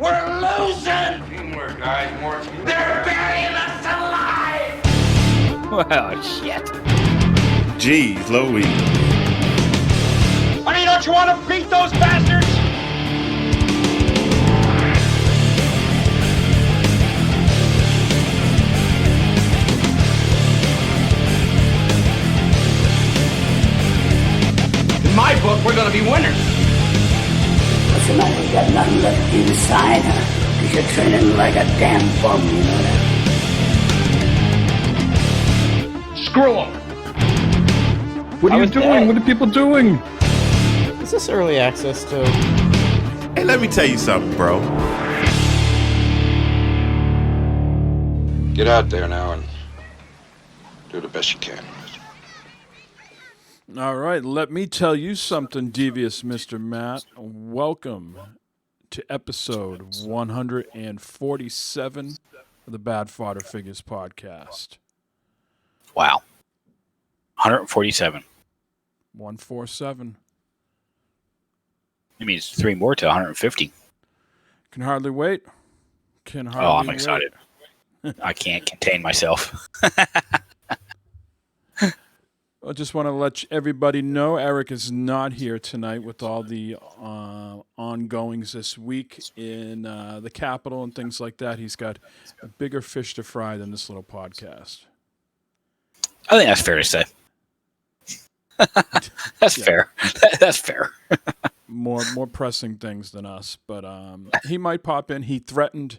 We're losing! Teamwork, guys. More teamwork. They're burying us alive! Well, shit. Jeez Louise. Honey, don't you want to beat those bastards? In my book, we're gonna be winners. What's the matter? You got nothing left inside, huh? Because you're training like a damn bum, you know that? Screw them. What are you doing? What are people doing? Is this early access to? Hey, let me tell you something, bro. Get out there now and do the best you can. All right, let me tell you something, devious Mr. Matt. Welcome to episode 147 of the Bad Fodder Figures podcast. Wow. 147. 147. It means 3 more to 150. Can hardly wait. I'm excited. I can't contain myself. I just want to let everybody know Eric is not here tonight with all the ongoings this week in the Capitol and things like that. He's got a bigger fish to fry than this little podcast. I think that's fair to say. That's fair. That's fair. More pressing things than us, but he might pop in. He threatened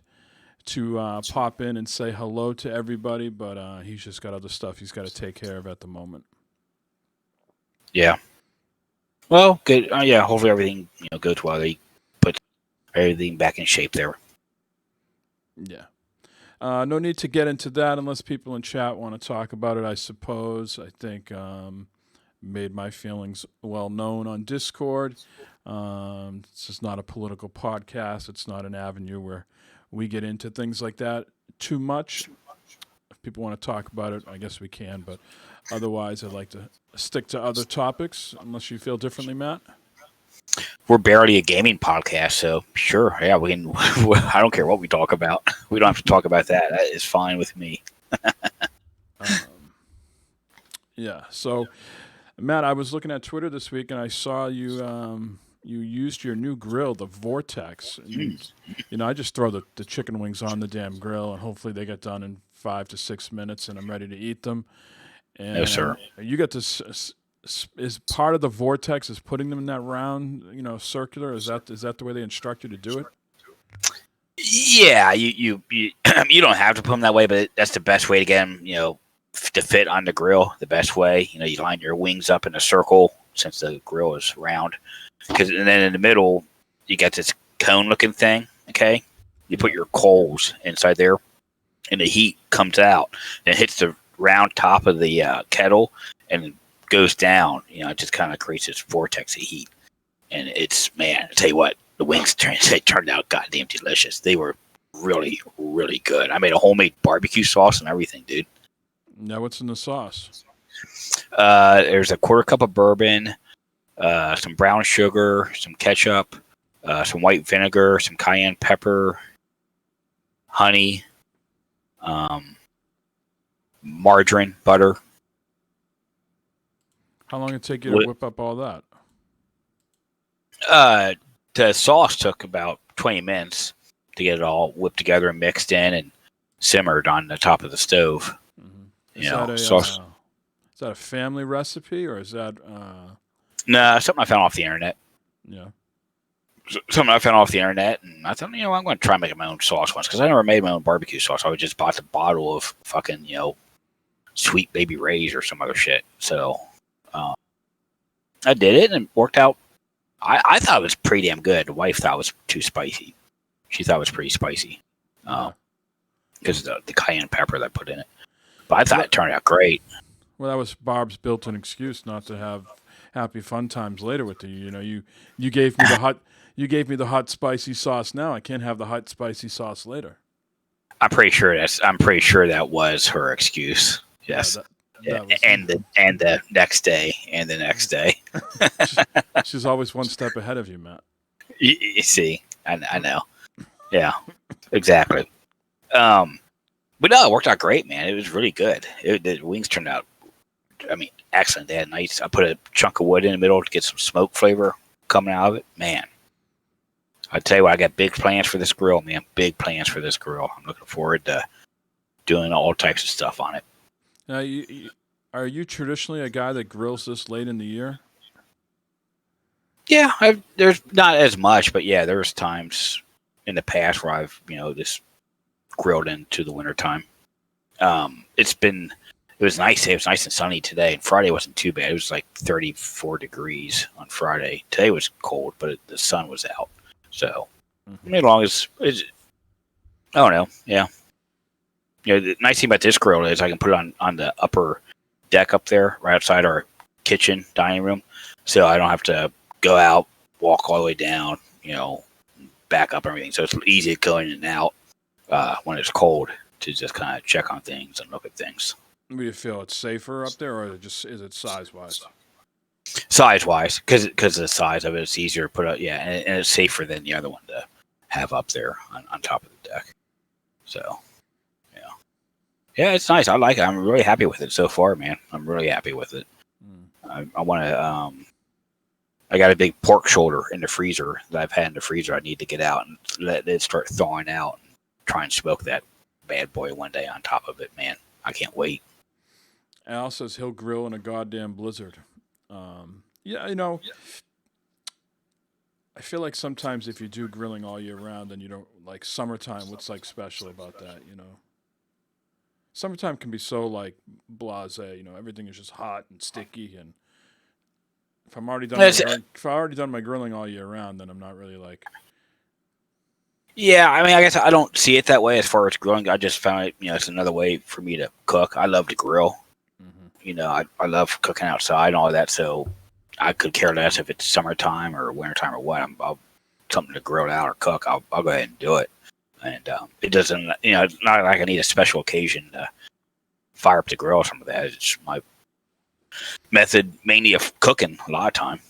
to pop in and say hello to everybody, but he's just got other stuff he's got to take care of at the moment. Yeah. Well, good. Yeah, hopefully everything goes well. They put everything back in shape there. Yeah. No need to get into that unless people in chat want to talk about it, I suppose. I think made my feelings well known on Discord. This is not a political podcast. It's not an avenue where we get into things like that too much. If people want to talk about it, I guess we can, but otherwise I'd like to stick to other topics, unless you feel differently, Matt. We're barely a gaming podcast, so sure, yeah, we can. I don't care what we talk about. We don't have to talk about that. That is fine with me. Yeah. So, Matt, I was looking at Twitter this week, and I saw you. You used your new grill, the Vortex. And, I just throw the chicken wings on the damn grill, and hopefully they get done in 5 to 6 minutes, and I'm ready to eat them. And no, sir. You got this. Is part of the Vortex is putting them in that round, circular? Is that the way they instruct you to do it? Yeah, you you don't have to put them that way, but that's the best way to get them, to fit on the grill. The best way, you line your wings up in a circle since the grill is round, and then in the middle you got this cone-looking thing. Okay, you put your coals inside there, and the heat comes out and it hits the round top of the kettle and goes down. It just kind of creates this vortex of heat, and it's, man, I tell you what, the wings turned out goddamn delicious. They were really, really good. I made a homemade barbecue sauce and everything, dude. Now, what's in the sauce? There's a 1/4 cup of bourbon, some brown sugar, some ketchup, some white vinegar, some cayenne pepper, honey, margarine, butter. How long did it take you to whip up all that? The sauce took about 20 minutes to get it all whipped together and mixed in and simmered on the top of the stove. Mm-hmm. Sauce. Is that a family recipe, or is that? No, something I found off the internet. Yeah. Something I found off the internet, and I thought, I'm going to try making my own sauce once, because I never made my own barbecue sauce. I just bought the bottle of fucking, Sweet Baby Ray's or some other shit. So I did it, and it worked out. I thought it was pretty damn good. The wife thought it was too spicy. She thought it was pretty spicy because of the cayenne pepper that I put in it. But I thought it turned out great. Well, that was Barb's built-in excuse not to have happy fun times later with you. You gave me the hot spicy sauce. Now I can't have the hot spicy sauce later. I'm pretty sure that was her excuse. Yes. And the next day, and the next day. She's always one step ahead of you, Matt. You see, I know. Yeah, exactly. But no, it worked out great, man. It was really good. The wings turned out, I mean, excellent. They had nice. I put a chunk of wood in the middle to get some smoke flavor coming out of it. Man, I tell you what, I got big plans for this grill, man. Big plans for this grill. I'm looking forward to doing all types of stuff on it. Now, are you traditionally a guy that grills this late in the year? Yeah, there's not as much, but yeah, there's times in the past where I've just grilled into the wintertime. It was nice. It was nice and sunny today, and Friday wasn't too bad. It was like 34 degrees on Friday. Today was cold, but the sun was out. So, I mean, as long as it's, I don't know, yeah. The nice thing about this grill is I can put it on the upper deck up there, right outside our kitchen dining room, so I don't have to go out, walk all the way down, back up and everything. So it's easy to go in and out when it's cold to just kind of check on things and look at things. Do you feel it's safer up there, or is it size wise? Size wise, because of the size of it, it's easier to put up. Yeah, and it's safer than the other one to have up there on top of the deck. So, yeah, it's nice. I like it. I'm really happy with it so far, man. I'm really happy with it. I want to. I got a big pork shoulder in the freezer that I've had in the freezer. I need to get out and let it start thawing out and try and smoke that bad boy one day on top of it, man. I can't wait. Al says he'll grill in a goddamn blizzard. Yeah, I feel like sometimes if you do grilling all year round, then you don't like summertime. What's like special about that? Summertime can be so like blasé. Everything is just hot and sticky. And if I'm already done my grilling all year round, then I'm not really like. Yeah, I mean, I guess I don't see it that way as far as grilling. I just found it, it's another way for me to cook. I love to grill. I love cooking outside and all that, so I could care less if it's summertime or wintertime or what. I'll something to grill out or cook. I'll go ahead and do it. And it doesn't, it's not like I need a special occasion to fire up the grill or something like that. It's my method mainly of cooking a lot of time,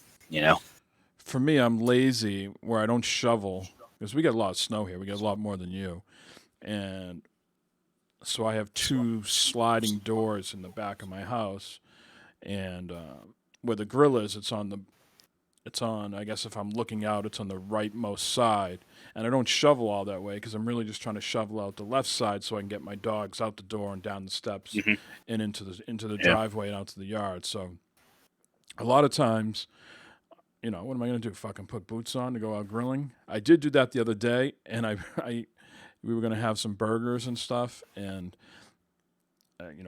For me, I'm lazy where I don't shovel because we get a lot of snow here. We get a lot more than you. And so I have 2 sliding doors in the back of my house, and where the grill is, it's on. I guess if I'm looking out, it's on the rightmost side, and I don't shovel all that way because I'm really just trying to shovel out the left side so I can get my dogs out the door and down the steps and into the driveway and out to the yard. So a lot of times, what am I going to do? Fucking put boots on to go out grilling? I did do that the other day, and we were going to have some burgers and stuff, and,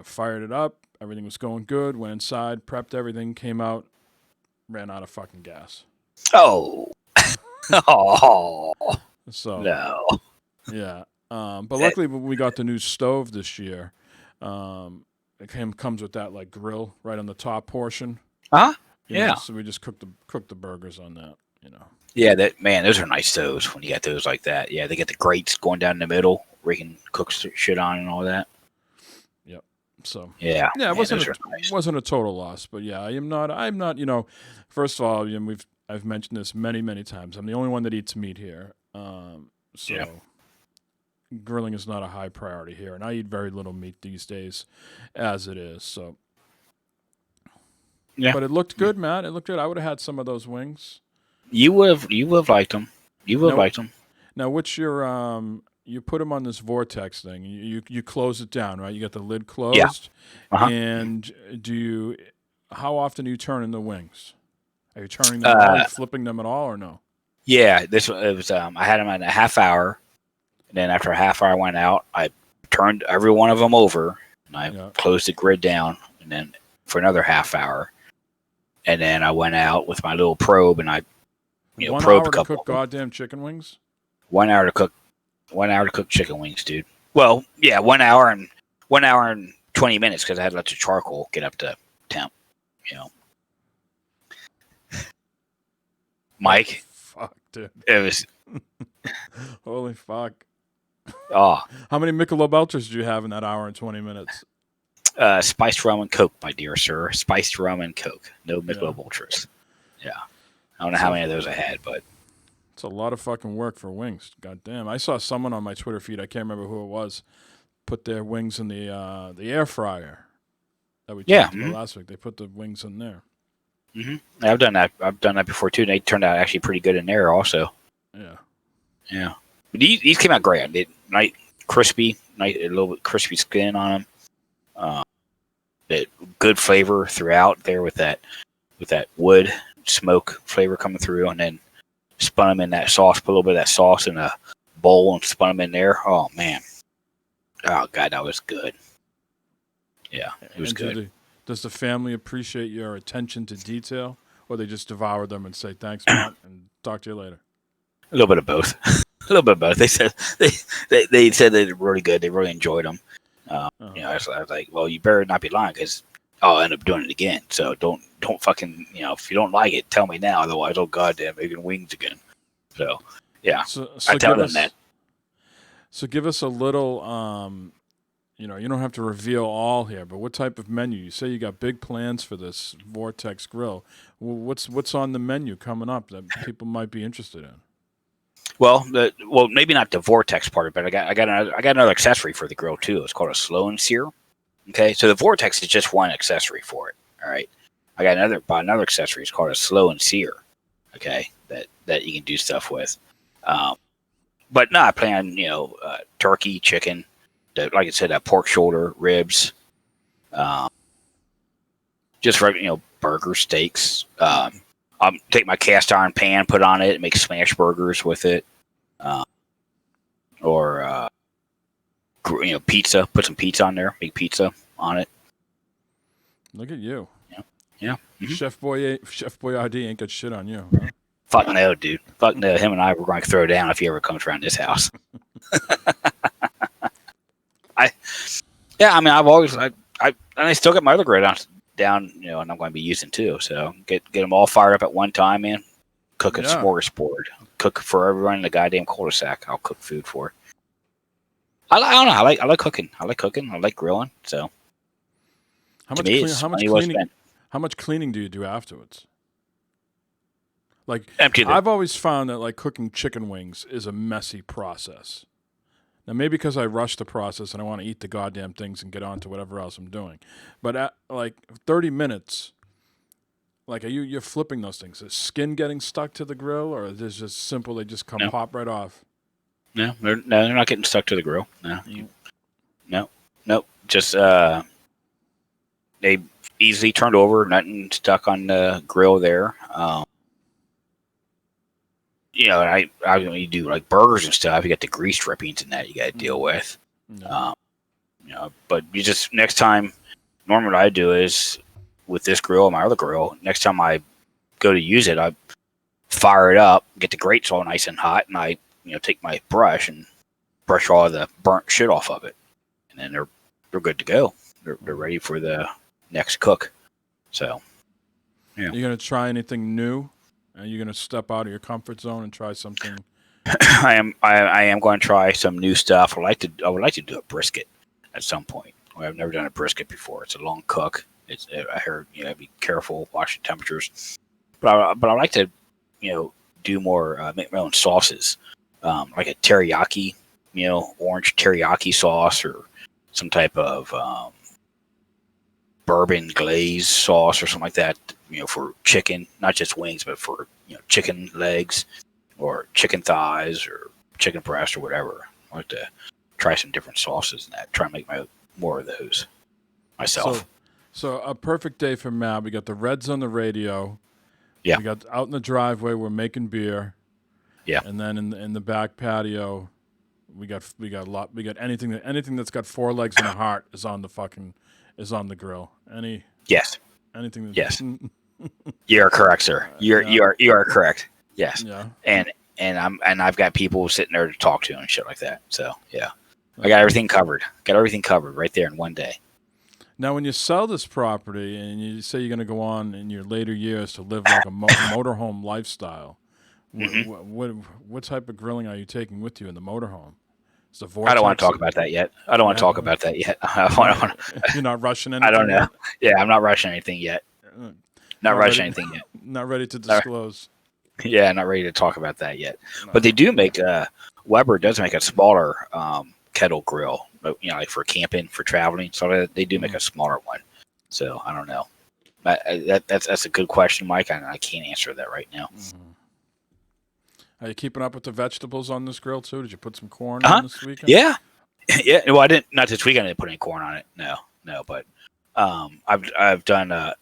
fired it up. Everything was going good. Went inside, prepped everything, came out, ran out of fucking gas. Oh. Oh. So, no. Yeah. But luckily, when we got the new stove this year, it comes with that, like, grill right on the top portion. Huh? Yeah. So we just cooked the burgers on that, Yeah, those are nice stoves when you got those like that. Yeah, they get the grates going down in the middle where you can cook shit on and all that. Yep. So yeah, it wasn't a total loss, but yeah, I'm not. First of all, I've mentioned this many, many times. I'm the only one that eats meat here, grilling is not a high priority here, and I eat very little meat these days, as it is. So. Yeah. But it looked good, Matt. It looked good. I would have had some of those wings. You would have liked them. You would have liked them. Now, what's your you put them on this vortex thing. You close it down, right? You got the lid closed. Yeah. And how often do you turn in the wings? Are you turning them all? Are you flipping them at all, or no? Yeah, it was. I had them in a half hour, and then after a half hour, I went out. I turned every one of them over, and I closed the grid down, and then for another half hour. And then I went out with my little probe, and I, probed a couple. 1 hour to cook goddamn chicken wings. 1 hour to cook. 1 hour to cook chicken wings, dude. Well, yeah, 1 hour and 20 minutes because I had lots of charcoal get up to temp. Mike. Fuck, dude. It was. Holy fuck. Oh. How many Michelob Ultras did you have in that hour and 20 minutes? Spiced rum and Coke, my dear sir. Spiced rum and Coke. No Michelob Ultras. Yeah. I don't know how many of those I had, but. It's a lot of fucking work for wings. God damn. I saw someone on my Twitter feed, I can't remember who it was, put their wings in the air fryer that we talked about last week. They put the wings in there. Mm-hmm. Yeah, I've done that. I've done that before too. And they turned out actually pretty good in there also. Yeah. Yeah. But these came out great. They crispy, a little bit crispy skin on them. Good flavor throughout there with that wood smoke flavor coming through, and then spun them in that sauce. Put a little bit of that sauce in a bowl and spun them in there. Oh man. Oh god, that was good. Yeah, it was good. Does the family appreciate your attention to detail, or they just devour them and say thanks, Matt, and talk to you later? A little bit of both. A little bit of both. They said they said they were really good. They really enjoyed them. I was like, well, you better not be lying because I'll end up doing it again. So don't fucking if you don't like it, tell me now. Otherwise, oh goddamn, making wings again. So yeah, so I tell them that. So give us a little. You don't have to reveal all here, but what type of menu? You say you got big plans for this Vortex Grill. What's on the menu coming up that people might be interested in? Well, maybe not the Vortex part of it, but I got another accessory for the grill too. It's called a slow and sear. Okay, so the Vortex is just one accessory for it. All right, I got another accessory. It's called a slow and sear. Okay, that you can do stuff with. But no, I plan turkey, chicken. Like I said, that pork shoulder, ribs, just regular, burger, steaks. I'll take my cast iron pan, put on it, and make smash burgers with it, or pizza. Put some pizza on there, make pizza on it. Look at you. Yeah. Mm-hmm. Chef Boyardee ain't got shit on you. Huh? Fuck no, dude. Fuck no. Him and I were going to throw down if he ever comes around this house. I've always I still got my other grill down, and I'm going to be using too. So get them all fired up at one time, man. Cook a smorgasbord. Cook for everyone in the goddamn cul-de-sac. I'll cook food for. I don't know. I like cooking. I like grilling. So how much cleaning do you do afterwards? Like I've always found that like cooking chicken wings is a messy process. Now, maybe because I rush the process and I want to eat the goddamn things and get on to whatever else I'm doing. But at like 30 minutes, like you're flipping those things. Is skin getting stuck to the grill, or is it just simple? They just pop right off. No, they're not getting stuck to the grill. No. Just they easily turned over. Nothing stuck on the grill there. You do like burgers and stuff. You got the grease drippings and that you got to deal with. But you just next time. Normally, what I do is with this grill, my other grill. Next time I go to use it, I fire it up, get the grates all nice and hot, and I take my brush and brush all the burnt shit off of it, and then they're good to go. They're ready for the next cook. So, yeah. You gonna try anything new? Are you going to step out of your comfort zone and try something? I am going to try some new stuff. I would like to do a brisket at some point. I've never done a brisket before. It's a long cook. I heard be careful, watch the temperatures. But I like to do more make my own sauces, like a teriyaki, orange teriyaki sauce or some type of bourbon glaze sauce or something like that. For chicken, not just wings, but for chicken legs or chicken thighs or chicken breast or whatever. I like to try some different sauces and that. Try and make more of those myself. So a perfect day for Matt. We got the Reds on the radio. Yeah. We got out in the driveway. We're making beer. Yeah. And then in the back patio, we got a lot. We got anything that's got four legs and a heart is on the grill. Yes. Anything that yes. You are correct, sir. You are correct. Yes. Yeah. And I've got people sitting there to talk to and shit like that. So yeah, I got everything covered. Got everything covered right there in one day. Now, when you sell this property and you say you're going to go on in your later years to live like a motorhome lifestyle, what type of grilling are you taking with you in the motorhome? I don't want to talk about that yet. You're not rushing anything? I don't know. Yeah, I'm not rushing anything yet. Not rushing anything yet. Not ready to disclose. Yeah, not ready to talk about that yet. But they do make Weber does make a smaller kettle grill, like for camping, for traveling. So they do make a smaller one. So I don't know. That's a good question, Mike. I can't answer that right now. Are you keeping up with the vegetables on this grill too? Did you put some corn Uh-huh. on this weekend? Yeah, yeah. Well, I didn't. Not this weekend. I didn't put any corn on it. No. But I've done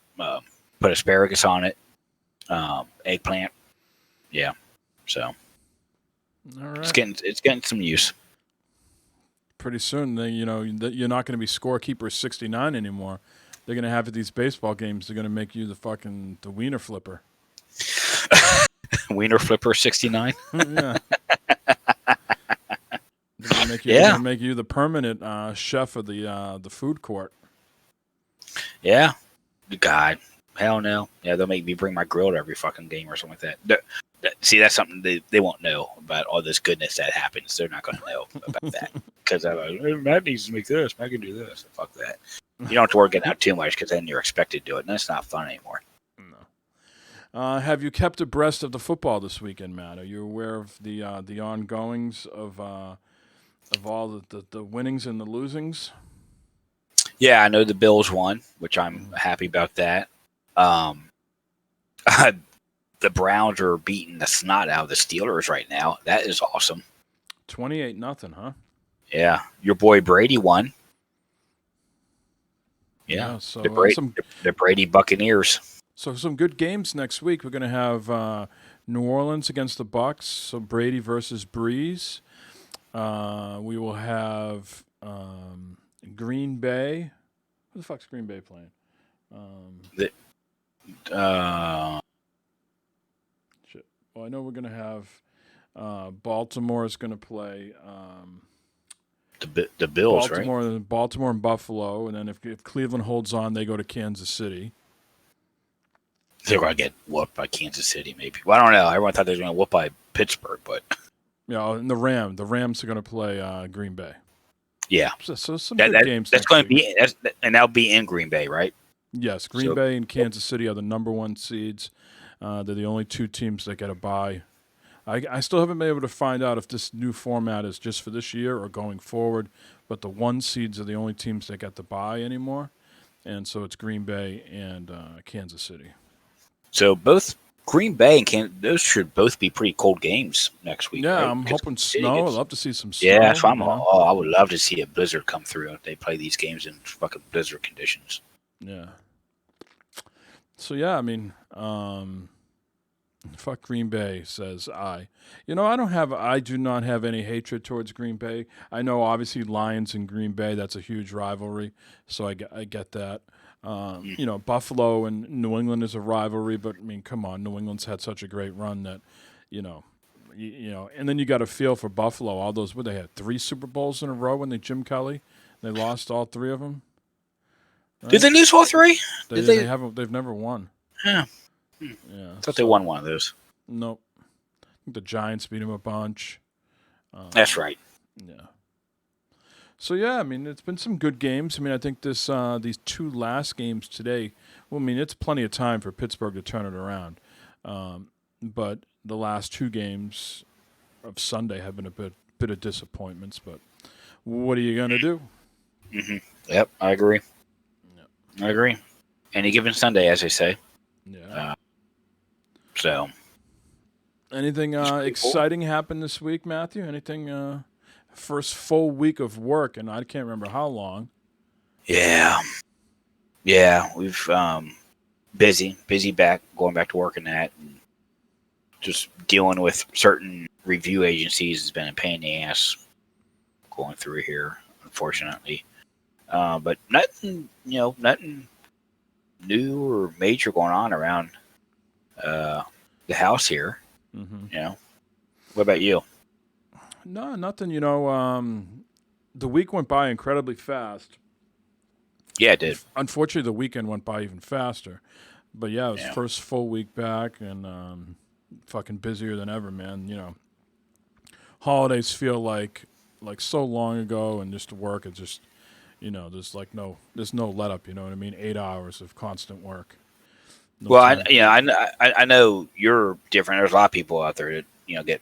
put asparagus on it, eggplant. Yeah. So All right. it's getting some use. Pretty soon, you're not going to be scorekeeper 69 anymore. They're going to have at these baseball games. They're going to make you the wiener flipper. Wiener flipper 69. Yeah. They're going to make you the permanent chef of the food court. Yeah. God. Hell no. Yeah, they'll make me bring my grill to every fucking game or something like that. See, that's something they won't know about all this goodness that happens. They're not going to know about that. Because I'm like, hey, Matt needs to make this. Matt can do this. Fuck that. You don't have to work it out too much because then you're expected to do it. And that's not fun anymore. No. Have you kept abreast of the football this weekend, Matt? Are you aware of the ongoings of all the winnings and the losings? Yeah, I know the Bills won, which I'm happy about that. The Browns are beating the snot out of the Steelers right now. That is awesome. 28-0, huh? Yeah, your boy Brady won. Yeah, so the Brady Buccaneers. So some good games next week. We're going to have New Orleans against the Bucks. So Brady versus Breeze. We will have Green Bay. Who the fuck's Green Bay playing? Shit. Well, I know we're going to have Baltimore is going to play the Bills, right? Baltimore and Buffalo, and then if Cleveland holds on, they go to Kansas City. They're going to get whooped by Kansas City, maybe. Well, I don't know. Everyone thought they were going to whoop by Pittsburgh, but and the Rams are going to play Green Bay. Yeah, so some good games. That's going to be, and that'll be in Green Bay, right? Yes, Green Bay and Kansas City are the number one seeds. They're the only two teams that get a bye. I still haven't been able to find out if this new format is just for this year or going forward, but the one seeds are the only teams that get the bye anymore, and so it's Green Bay and Kansas City. So both Green Bay and Kansas, those should both be pretty cold games next week. Yeah, right? I'm hoping snow. I'd love to see some snow. Yeah, so I would love to see a blizzard come through if they play these games in fucking blizzard conditions. Yeah. So yeah, I mean, fuck Green Bay, says I. I do not have any hatred towards Green Bay. I know obviously Lions and Green Bay, that's a huge rivalry, so I get that. Buffalo and New England is a rivalry, but I mean, come on, New England's had such a great run that, and then you got a feel for Buffalo. All those, they had 3 Super Bowls in a row when Jim Kelly, they lost all 3 of them. Right? Did they lose all 3? They haven't. They've never won. Yeah. Yeah. I thought they won one of those. Nope. I think the Giants beat them a bunch. That's right. Yeah. So yeah, I mean, it's been some good games. I mean, I think these 2 last games today. Well, I mean, it's plenty of time for Pittsburgh to turn it around. But the last 2 games of Sunday have been a bit of disappointments. But what are you gonna do? Mm-hmm. Yep, I agree. Yep. I agree. Any given Sunday, as they say. Yeah. So. Anything exciting happened this week, Matthew? Anything? First full week of work, and I can't remember how long. Yeah, we've busy going back to work and that, and just dealing with certain review agencies has been a pain in the ass going through here, unfortunately. But nothing new or major going on around the house here. Mm-hmm. What about you? No, nothing. The week went by incredibly fast. Yeah, it did. Unfortunately, the weekend went by even faster. But yeah, it was first full week back and fucking busier than ever, man. Holidays feel like so long ago, and just work is just, there's no let up. You know what I mean? 8 hours of constant work. No Well, time. I know you're different. There's a lot of people out there that get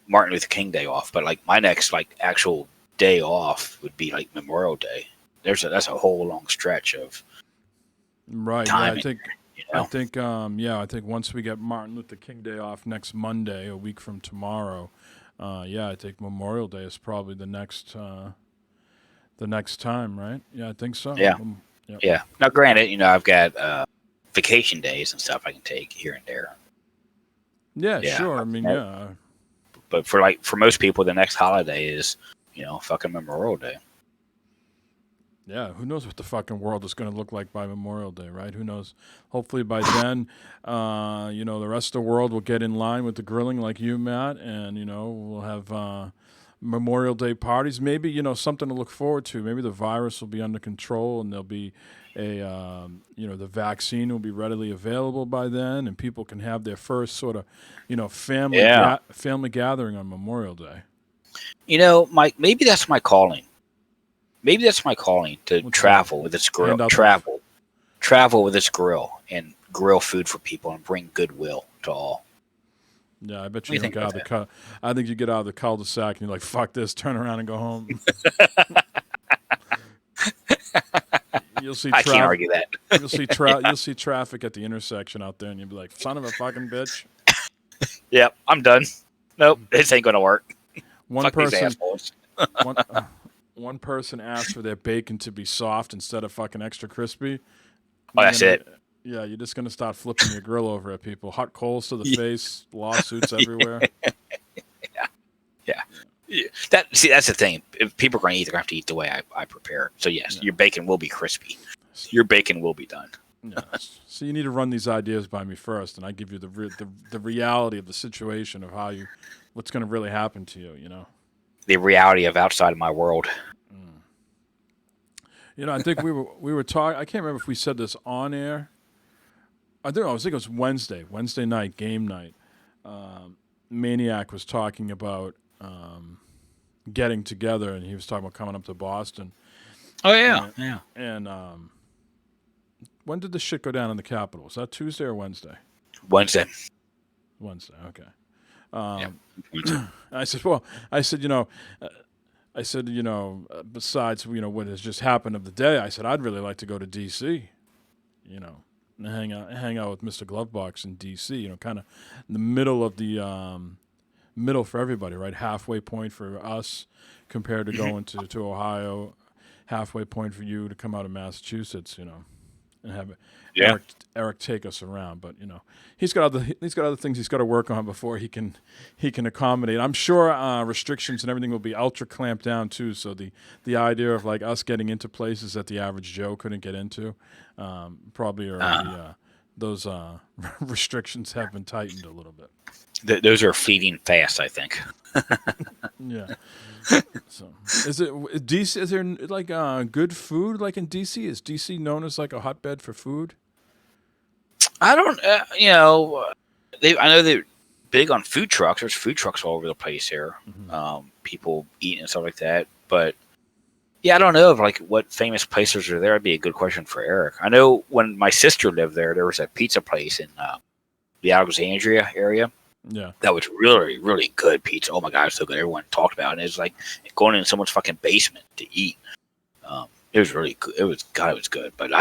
Martin Luther King Day off, but like my next like actual day off would be like Memorial Day. That's a whole long stretch of Right. Yeah. time. I think once we get Martin Luther King Day off next Monday, a week from tomorrow, I think Memorial Day is probably the next time, right? Yeah, I think so. Yeah. Yep. Yeah. Now, granted, I've got vacation days and stuff I can take here and there. Yeah, Yeah. sure. I mean, yeah. But for most people, the next holiday is fucking Memorial Day. Yeah, who knows what the fucking world is going to look like by Memorial Day, right? Who knows? Hopefully by then, the rest of the world will get in line with the grilling like you, Matt, and, we'll have Memorial Day parties. Maybe, something to look forward to. Maybe the virus will be under control and there'll be the vaccine will be readily available by then and people can have their first sort of, family gathering on Memorial Day. Mike, maybe that's my calling. Maybe that's my calling to travel with this grill. Travel with this grill and grill food for people and bring goodwill to all. Yeah, I bet you get out of the I think you get out of the cul-de-sac and you're like, "Fuck this!" Turn around and go home. You'll see. I can't argue that. You'll see You'll see traffic at the intersection out there, and you'll be like, "Son of a fucking bitch." Yep, I'm done. Nope, this ain't gonna work. One Fuck person. these assholes. One person asked for their bacon to be soft instead of fucking extra crispy. Oh, that's it. Yeah, you're just gonna start flipping your grill over at people. Hot coals to the face, lawsuits everywhere. Yeah. That's the thing. If people are going to eat, they're going to have to eat the way I prepare. So yes, your bacon will be crispy. Your bacon will be done. Yeah. So you need to run these ideas by me first, and I give you the reality of the situation of what's going to really happen to you. The reality of outside of my world. I think we were talking. I can't remember if we said this on air. I think it was Wednesday night, game night. Maniac was talking about getting together, and he was talking about coming up to Boston. Oh yeah, And when did the shit go down in the Capitol? Was that Tuesday or Wednesday? Wednesday. Okay. I said, besides, what has just happened of the day, I said, I'd really like to go to D.C., and hang out with Mr. Glovebox in D.C., kind of in the middle of the middle for everybody, right? Halfway point for us compared to going to Ohio, halfway point for you to come out of Massachusetts, and have Eric take us around. But he's got other things he's got to work on before he can accommodate. I'm sure restrictions and everything will be ultra clamped down too. So the idea of like us getting into places that the average Joe couldn't get into, probably those restrictions have been tightened a little bit. Those are fleeting fast, I think. Yeah. So, is DC? Is there like good food like in DC? Is DC known as like a hotbed for food? I don't. I know they're big on food trucks. There's food trucks all over the place here. Mm-hmm. People eating and stuff like that. But yeah, I don't know if like what famous places are there. That'd be a good question for Eric. I know when my sister lived there was a pizza place in the Alexandria area. Yeah, that was really, really good pizza. Oh my god, it was so good. Everyone talked about it. And it was like going in someone's fucking basement to eat. It was really good. It was good. But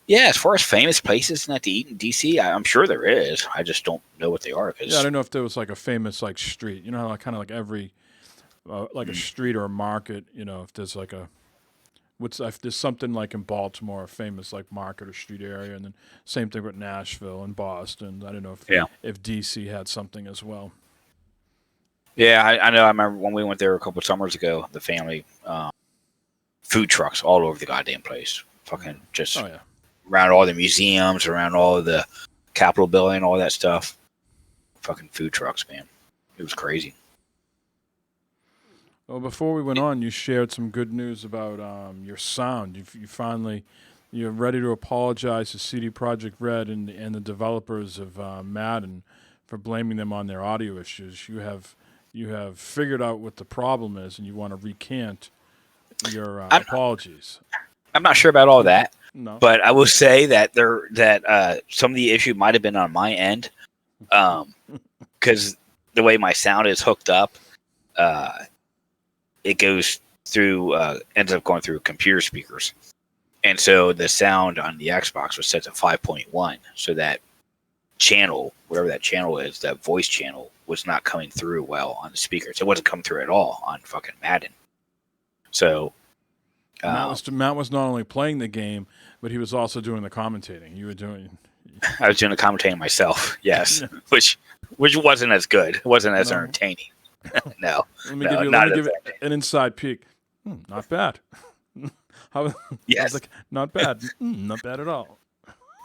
as far as famous places to eat in DC, I'm sure there is. I just don't know what they are. I don't know if there was like a famous like street. How kind of like every like a street or a market. If there's like if there's something like in Baltimore, a famous like market or street area, and then same thing with Nashville and Boston. I don't know if DC had something as well. Yeah, I know. I remember when we went there a couple of summers ago, the family food trucks all over the goddamn place. Fucking just around all the museums, around all of the Capitol building, all that stuff. Fucking food trucks, man. It was crazy. Well, before we went on, you shared some good news about your sound. You're ready to apologize to CD Projekt Red and the developers of Madden for blaming them on their audio issues. You have figured out what the problem is, and you want to recant your apologies. I'm not sure about all that. No. But I will say that some of the issue might have been on my end, because the way my sound is hooked up, it goes through, ends up going through computer speakers, and so the sound on the Xbox was set to 5.1, so that channel, whatever that channel is, that voice channel, was not coming through well on the speakers. It wasn't coming through at all on fucking Madden. So Matt was not only playing the game, but he was also doing the commentating. You were doing. I was doing the commentating myself, yes, which wasn't as good. It wasn't as entertaining. No. Let me give you an inside peek. Not bad. Yes. I was like, not bad. Not bad at all.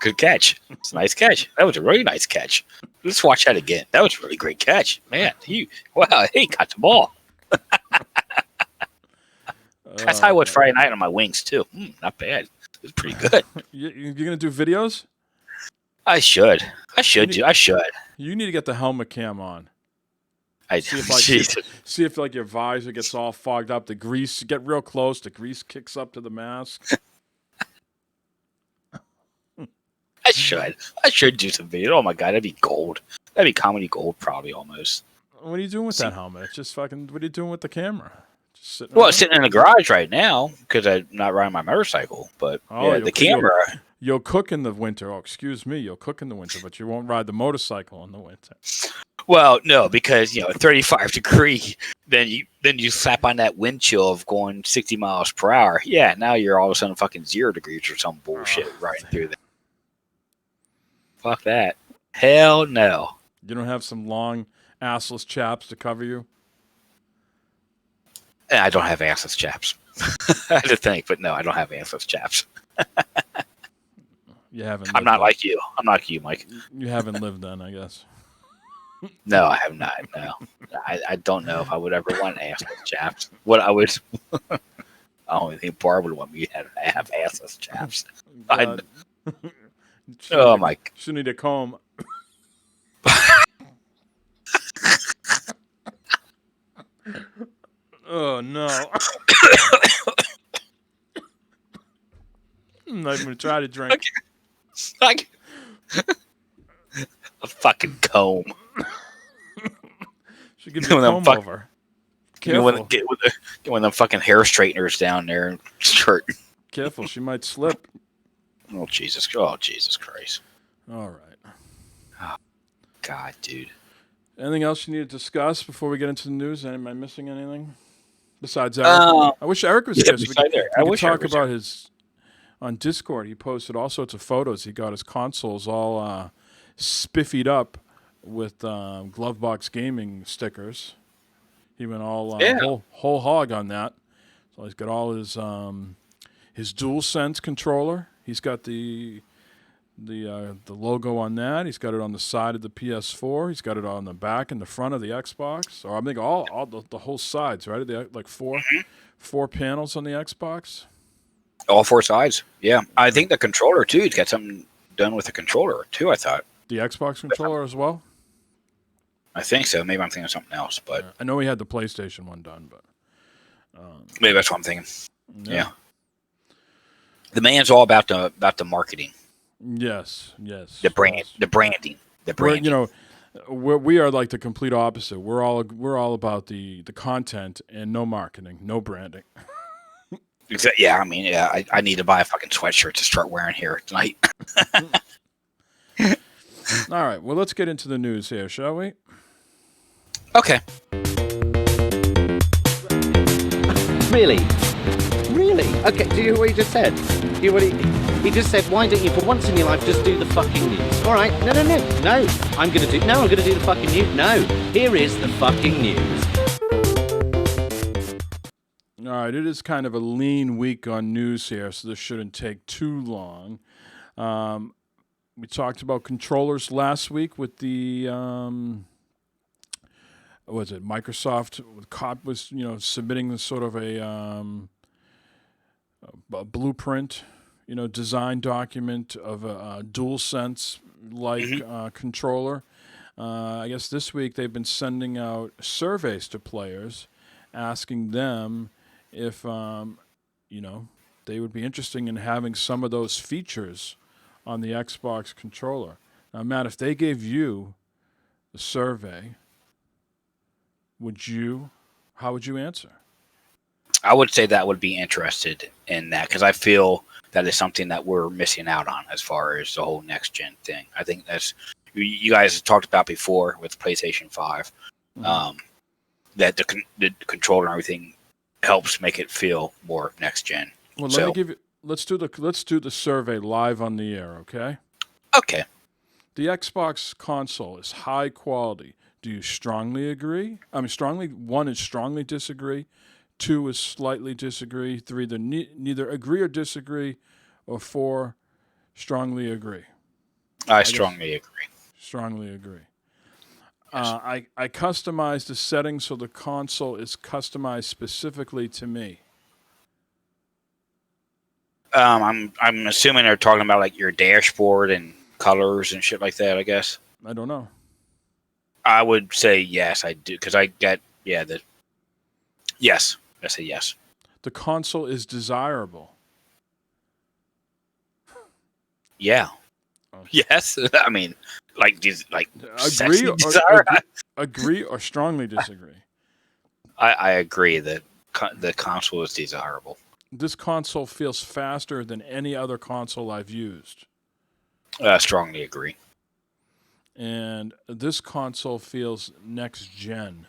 Good catch. It's a nice catch. That was a really nice catch. Let's watch that again. That was a really great catch. Man, he got the ball. That's how I was Friday night on my wings, too. Not bad. It was pretty good. You're going to do videos? I should. You need to get the helmet cam on. See if your visor gets all fogged up. The grease, get real close. The grease kicks up to the mask. I should do some video. Oh my god, that'd be gold. That'd be comedy gold, probably almost. What are you doing with that helmet? It's just fucking. What are you doing with the camera? Just sitting. Well, it's sitting in the garage right now because I'm not riding my motorcycle. But the camera. You'll cook in the winter. Oh, excuse me. You'll cook in the winter, but you won't ride the motorcycle in the winter. Well, no, because 35 degree. Then you slap on that wind chill of going 60 miles per hour. Yeah, now you're all of a sudden fucking 0 degrees or some bullshit riding through there. Fuck that. Hell no. You don't have some long assless chaps to cover you? I don't have assless chaps. I had to think, but no, I don't have assless chaps. You haven't. I'm not like you. I'm not like you, Mike. You haven't lived then, I guess. No, I have not. No, I don't know if I would ever want assless chaps. What I would, I don't think Barb would want me to have assless chaps. Oh my! Should need a comb. Oh no! I'm not even gonna try to drink. A fucking comb. Should give you a comb over. Careful. Get one of them fucking hair straighteners down there and start. Careful, she might slip. Oh Jesus Christ! All right. Oh, God, dude. Anything else you need to discuss before we get into the news? Am I missing anything? Besides Eric, I wish Eric was here. So we could talk about his on Discord. He posted all sorts of photos. He got his consoles all spiffied up with Glovebox Gaming stickers. He went all whole hog on that. So he's got all his DualSense controller. He's got the logo on that. He's got it on the side of the PS4. He's got it on the back and the front of the Xbox. Or I think all the whole sides, right? They like four panels on the Xbox. All four sides. Yeah, I think the controller too. He's got something done with the controller too. I thought the Xbox controller as well. I think so. Maybe I'm thinking of something else, but I know he had the PlayStation one done, but maybe that's what I'm thinking. Yeah. The man's all about the marketing. Yes. The branding. We are like the complete opposite. We're all about the content and no marketing, no branding. Exactly. Yeah, I mean, yeah, I need to buy a fucking sweatshirt to start wearing here tonight. All right. Well, let's get into the news here, shall we? Okay. Really? Okay, do you hear what he just said? He just said, why don't you, for once in your life, just do the fucking news? All right, no. I'm going to do the fucking news. No, here is the fucking news. All right, it is kind of a lean week on news here, so this shouldn't take too long. We talked about controllers last week with the Microsoft was submitting sort of a blueprint, design document of a DualSense like controller. I guess this week they've been sending out surveys to players, asking them if they they would be interested in having some of those features on the Xbox controller. Now, Matt, if they gave you the survey, how would you answer? I would say that would be interested in that because I feel that is something that we're missing out on as far as the whole next gen thing. I think that's you guys talked about before with PlayStation 5, that the controller and everything helps make it feel more next gen. Well, let me give you. Let's do the survey live on the air, okay? Okay. The Xbox console is high quality. Do you strongly agree? I mean, one is strongly disagree. 2 is slightly disagree. 3, neither agree or disagree. Or 4, strongly agree. I strongly agree. Strongly agree. I customized the settings so the console is customized specifically to me. I'm assuming they're talking about like your dashboard and colors and shit like that. I guess. I don't know. I would say yes. I do because I get yes. I say yes. The console is desirable. Yeah. Okay. Yes. I mean, agree or strongly disagree. I agree that the console is desirable. This console feels faster than any other console I've used. Strongly agree. And this console feels next gen.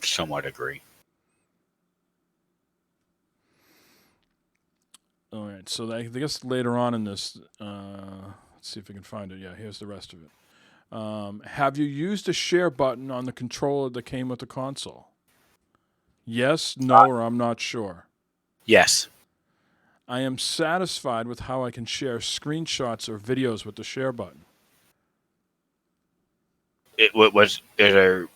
Somewhat agree. All right, so I guess later on in this, let's see if we can find it. Yeah, here's the rest of it. Have you used the share button on the controller that came with the console? Yes, no, or I'm not sure. Yes. I am satisfied with how I can share screenshots or videos with the share button. It was there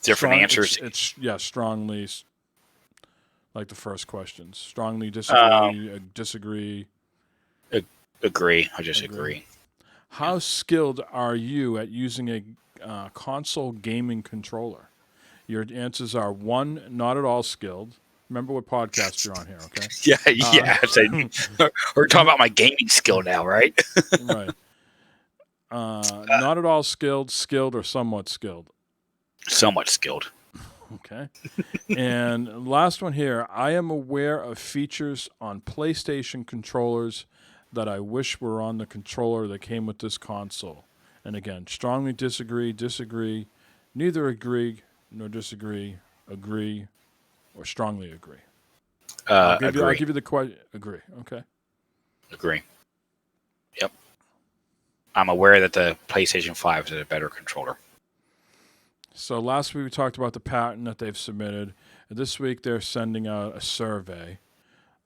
different answers. It's strongly, like the first questions. Strongly disagree, disagree. Agree. I just agree. How skilled are you at using a console gaming controller? Your answers are 1, not at all skilled. Remember what podcast you're on here, okay? Yeah. We're talking about my gaming skill now, right? Right. Not at all skilled, skilled, or somewhat skilled. Somewhat skilled. Okay. And last one here. I am aware of features on PlayStation controllers that I wish were on the controller that came with this console. And again, strongly disagree, neither agree nor disagree, agree, or strongly agree. I'll give you the question. Agree. Okay. Agree. Yep. I'm aware that the PlayStation 5 is a better controller. So last week we talked about the patent that they've submitted. This week they're sending out a survey.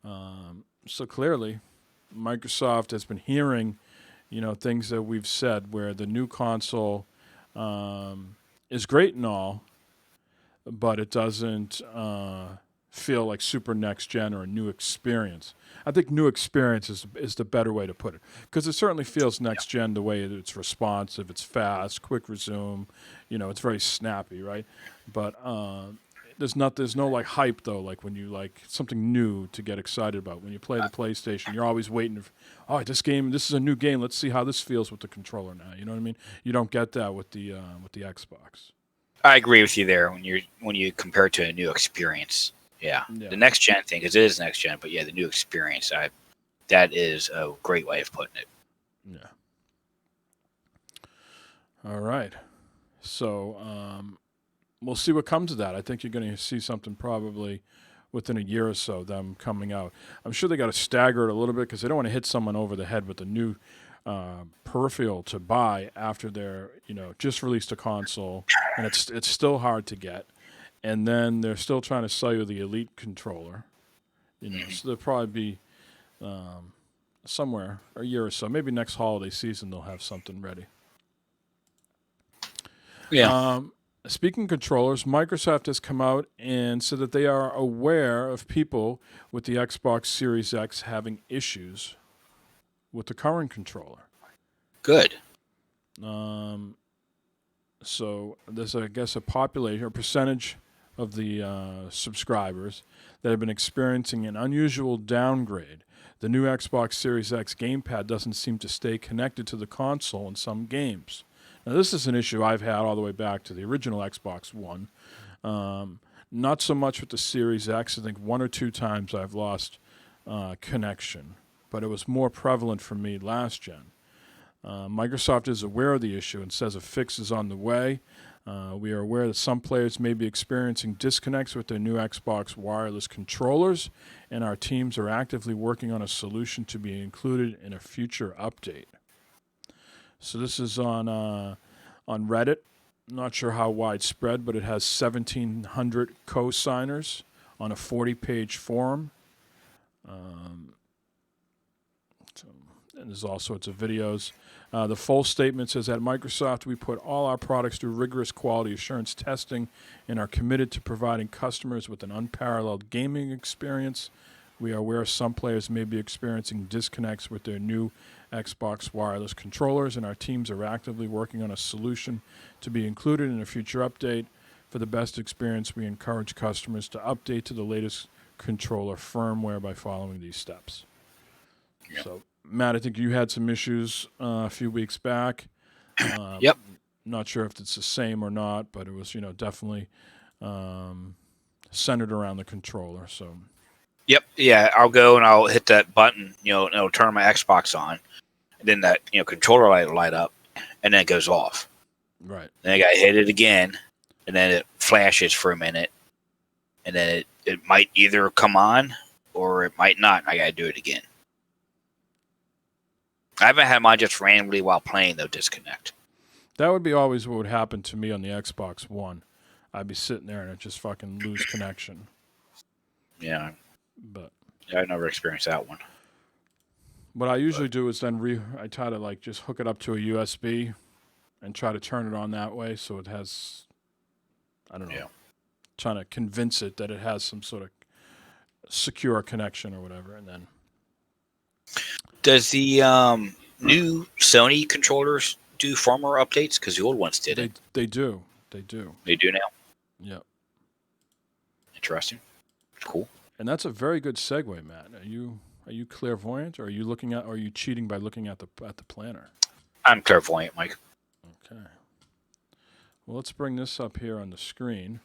So clearly, Microsoft has been hearing, things that we've said, where the new console is great and all, but it doesn't feel like super next gen or a new experience. I think new experience is the better way to put it, because it certainly feels next gen the way it's responsive, it's fast, quick resume, it's very snappy, right? But there's no like hype though, like when you like something new to get excited about. When you play the PlayStation, you're always waiting. This is a new game. Let's see how this feels with the controller now. You know what I mean? You don't get that with the Xbox. I agree with you there when you compare it to a new experience. Yeah. The next gen thing, because it is next gen, but yeah, the new experience, that is a great way of putting it. Yeah. All right. So we'll see what comes of that. I think you're going to see something probably within a year or so, them coming out. I'm sure they got to stagger it a little bit because they don't want to hit someone over the head with a new peripheral to buy after they're just released a console, and it's still hard to get. And then they're still trying to sell you the Elite controller. So they'll probably be somewhere a year or so. Maybe next holiday season they'll have something ready. Yeah. Speaking of controllers, Microsoft has come out and said that they are aware of people with the Xbox Series X having issues with the current controller. Good. So there's, I guess, a percentage of the subscribers that have been experiencing an unusual downgrade. The new Xbox Series X gamepad doesn't seem to stay connected to the console in some games. Now, this is an issue I've had all the way back to the original Xbox One. Not so much with the Series X. I think 1 or 2 times I've lost connection, but it was more prevalent for me last gen. Microsoft is aware of the issue and says a fix is on the way. We are aware that some players may be experiencing disconnects with their new Xbox wireless controllers, and our teams are actively working on a solution to be included in a future update. So this is on Reddit. Not sure how widespread, but it has 1,700 co-signers on a 40-page forum. And there's all sorts of videos. The full statement says, at Microsoft, we put all our products through rigorous quality assurance testing and are committed to providing customers with an unparalleled gaming experience. We are aware some players may be experiencing disconnects with their new Xbox wireless controllers, and our teams are actively working on a solution to be included in a future update. For the best experience, we encourage customers to update to the latest controller firmware by following these steps. Yep. So, Matt, I think you had some issues a few weeks back. Yep. Not sure if it's the same or not, but it was, definitely centered around the controller. So. Yep. Yeah, I'll go and I'll hit that button, and it'll turn my Xbox on. And then that, controller light will light up, and then it goes off. Right. Then I got to hit it again, and then it flashes for a minute, and then it might either come on or it might not. I got to do it again. I haven't had mine just randomly while playing, though, disconnect. That would be always what would happen to me on the Xbox One. I'd be sitting there and it'd just fucking lose connection. Yeah. But I never experienced that one. What I usually do is then I try to just hook it up to a USB and try to turn it on that way so it has, I don't know, trying to convince it that it has some sort of secure connection or whatever, and then. Does the new Sony controllers do firmware updates? Because the old ones didn't. They do. They do. They do now? Yep. Interesting. Cool. And that's a very good segue, Matt. Are you clairvoyant, or are you cheating by looking at the planner? I'm clairvoyant, Mike. Okay. Well, let's bring this up here on the screen.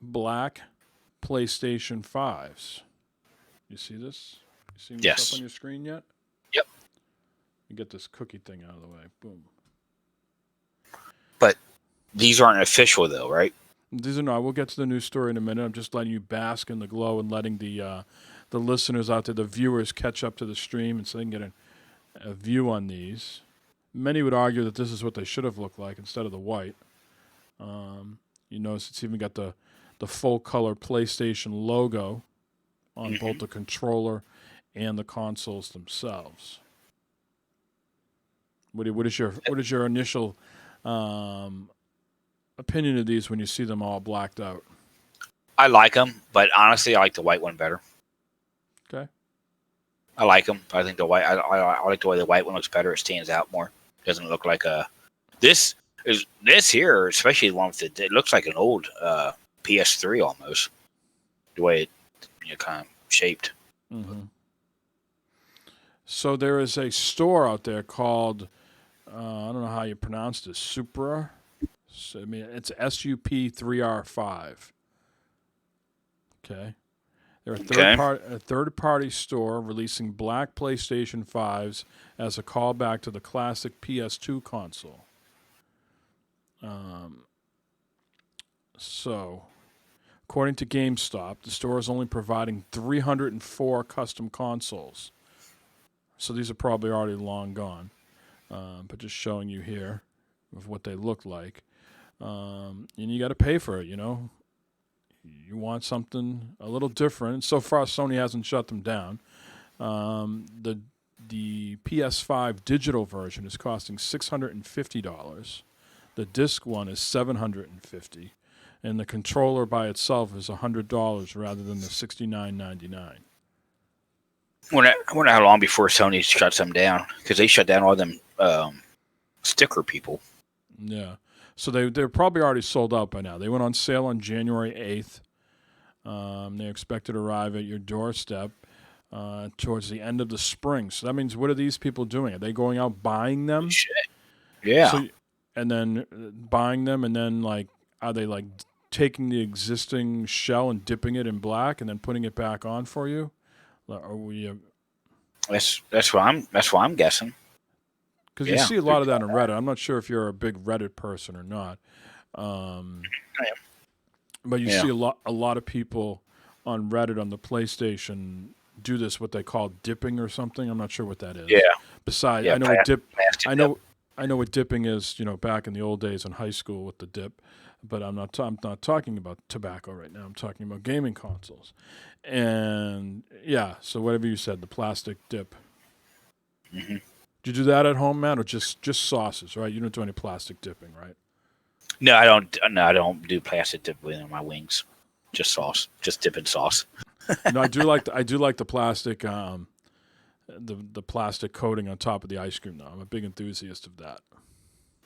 Black PlayStation 5s. You see this? You see this up on your screen yet? Yep. You get this cookie thing out of the way. Boom. But these aren't official, though, right? These are not. We'll get to the news story in a minute. I'm just letting you bask in the glow and letting the listeners out there, the viewers, catch up to the stream and so they can get a view on these. Many would argue that this is what they should have looked like instead of the white. You notice it's even got the full-color PlayStation logo on both the controller and the consoles themselves. What is your initial opinion of these when you see them all blacked out? I like them, but honestly, I like the white one better. Okay. I like them. I think the white. I like the way the white one looks better. It stands out more. It doesn't look like this here, especially the one with it looks like an old PS3 almost. The way it kind of shaped. Mm-hmm. So there is a store out there called I don't know how you pronounce this. Supra. So, it's SUP3R5. Okay. They're a third-party store releasing black PlayStation 5s as a callback to the classic PS2 console. So, according to GameStop, the store is only providing 304 custom consoles. So these are probably already long gone. But just showing you here of what they look like. And you got to pay for it, You want something a little different. So far, Sony hasn't shut them down. The PS5 digital version is costing $650. The disc one is $750, and the controller by itself is $100 rather than the $69.99. I wonder how long before Sony shuts them down, because they shut down all them sticker people. Yeah. So they're probably already sold out by now. They went on sale on January 8th. They're expected to arrive at your doorstep towards the end of the spring. So that means, what are these people doing? Are they going out buying them? Shit. Yeah. So, and then buying them, and then are they taking the existing shell and dipping it in black, and then putting it back on for you? Are we? That's what I'm guessing. Because you see a lot of that on Reddit. I'm not sure if you're a big Reddit person or not. But you see a lot of people on Reddit on the PlayStation do this, what they call dipping or something. I'm not sure what that is. Yeah. Besides, Yeah, I know what dip. plastic I know. I know what dipping is. Back in the old days in high school with the dip. But I'm not talking about tobacco right now. I'm talking about gaming consoles. And yeah, so whatever you said, the plastic dip. Mm-hmm. Did you do that at home, Matt, or just sauces? Right? You don't do any plastic dipping, right? No, I don't. No, I don't do plastic dip within my wings. Just sauce. Just dip in sauce. I do like the plastic, the plastic coating on top of the ice cream. Though I'm a big enthusiast of that.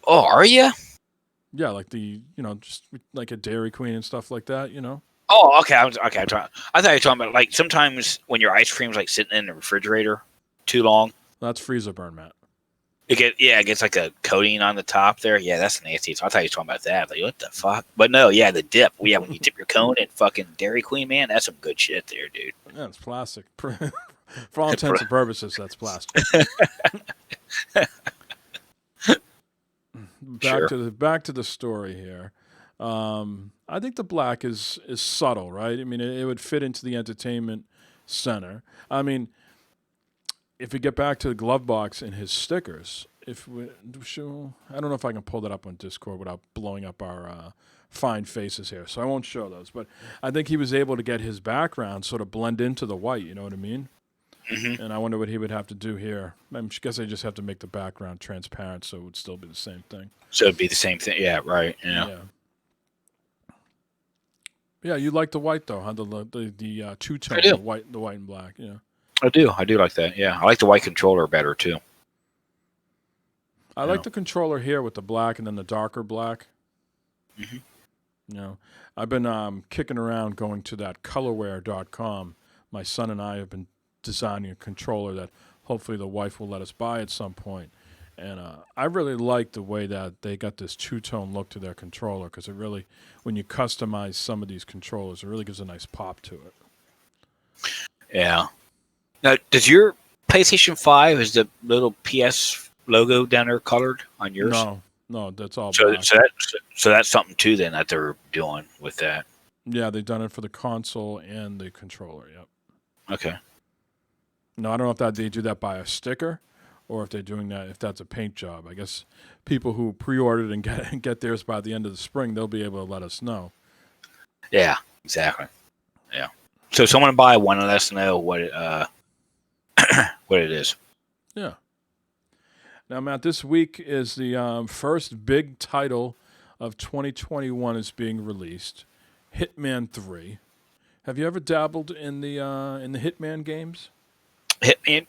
Oh, are you? Yeah, like just like a Dairy Queen and stuff like that. Oh, okay. I thought you were talking about sometimes when your ice cream's sitting in the refrigerator too long. That's freezer burn, Matt. It gets like a coating on the top there. Yeah, that's nasty. So I thought you were talking about that. What the fuck? But no, yeah, the dip. Yeah, when you dip your cone in fucking Dairy Queen, man, that's some good shit there, dude. Yeah, it's plastic. For all intents and purposes, that's plastic. Back to the story here. I think the black is subtle, right? I mean, it would fit into the entertainment center. I mean, if we get back to the glove box and his stickers, I don't know if I can pull that up on Discord without blowing up our fine faces here, so I won't show those. But I think he was able to get his background sort of blend into the white. You know what I mean? Mm-hmm. And I wonder what he would have to do here. I guess I just have to make the background transparent, so it would still be the same thing. So it'd be the same thing. Yeah, right. Yeah. Yeah, you like the white though, huh? The two-tone, the white and black. Yeah. I do like that. Yeah, I like the white controller better too. I like the controller here with the black and then the darker black. Mm-hmm. I've been kicking around going to that colorware.com. My son and I have been designing a controller that hopefully the wife will let us buy at some point. And I really like the way that they got this two-tone look to their controller, because it really, when you customize some of these controllers, it really gives a nice pop to it. Yeah. Now, does your PlayStation 5, is the little PS logo down there colored on yours? No, that's all black. So that's something too then that they're doing with that. Yeah, they've done it for the console and the controller, yep. Okay. No, I don't know if they do that by a sticker or if they're doing that, if that's a paint job. I guess people who pre-ordered and get theirs by the end of the spring, they'll be able to let us know. Yeah, exactly. Yeah. So if someone buy one and let us know what it is. Yeah. Now, Matt, this week is the first big title of 2021 is being released, Hitman 3. Have you ever dabbled in the Hitman games? Hitman,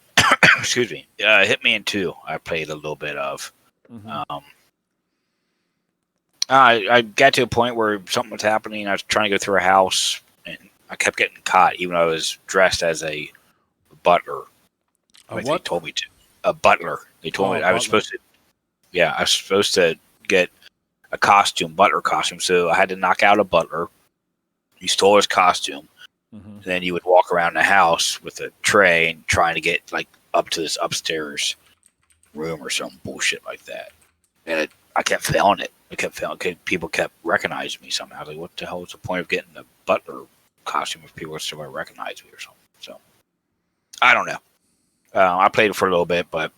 excuse me. Hitman 2, I played a little bit of. Mm-hmm. I got to a point where something was happening. I was trying to go through a house, and I kept getting caught, even though I was dressed as a butler. They told me to. A butler. They told me I was supposed to. Yeah, I was supposed to get a butler costume. So I had to knock out a butler. He stole his costume. Mm-hmm. And then he would walk around the house with a tray and trying to get up to this upstairs room or some bullshit like that. And I kept failing it. People kept recognizing me somehow. Like, what the hell is the point of getting a butler costume if people still recognize me or something? So I don't know. I played it for a little bit, but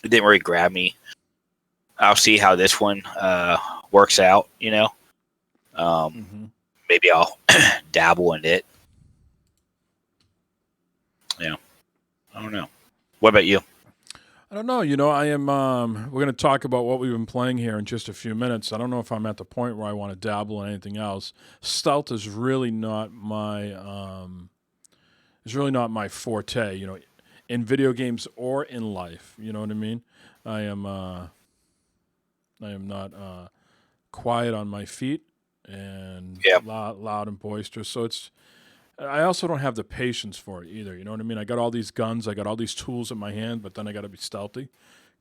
it didn't really grab me. I'll see how this one works out, Maybe I'll dabble in it. Yeah. I don't know. What about you? I don't know. I am. We're going to talk about what we've been playing here in just a few minutes. I don't know if I'm at the point where I want to dabble in anything else. Stealth is really not my. Forte. In video games or in life. You know what I mean? I am. I am not quiet on my feet and Yep. loud and boisterous. So I also don't have the patience for it either. You know what I mean? I got all these guns, I got all these tools in my hand, but then I got to be stealthy.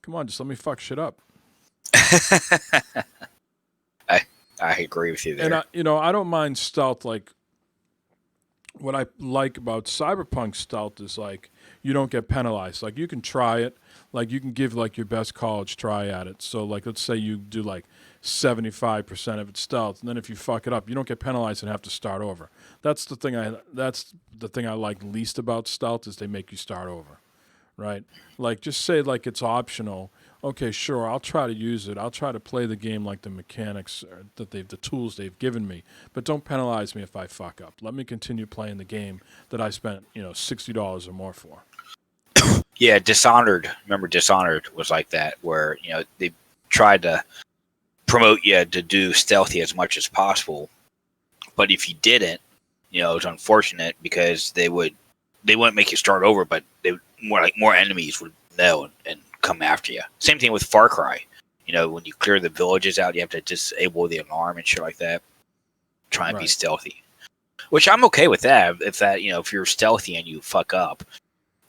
Come on, just let me fuck shit up. I agree with you there. And I don't mind stealth. Like, what I like about cyberpunk stealth is like you don't get penalized. Like, you can try it. Like, you can give like your best college try at it. So like, let's say you do like 75% of it stealth, and then if you fuck it up, you don't get penalized and have to start over. That's the thing I like least about stealth is they make you start over, right? Like, just say like it's optional. Okay, sure, I'll try to use it. I'll try to play the game like the mechanics the tools they've given me, but don't penalize me if I fuck up. Let me continue playing the game that I spent $60 or more for. Yeah, Dishonored. Remember, Dishonored was like that, where they tried to promote you to do stealthy as much as possible, but if you didn't, it was unfortunate because they wouldn't make you start over, but more enemies would know and come after you. Same thing with Far Cry. When you clear the villages out, you have to disable the alarm and shit like that. Try and be stealthy, which I'm okay with that. If you're stealthy and you fuck up,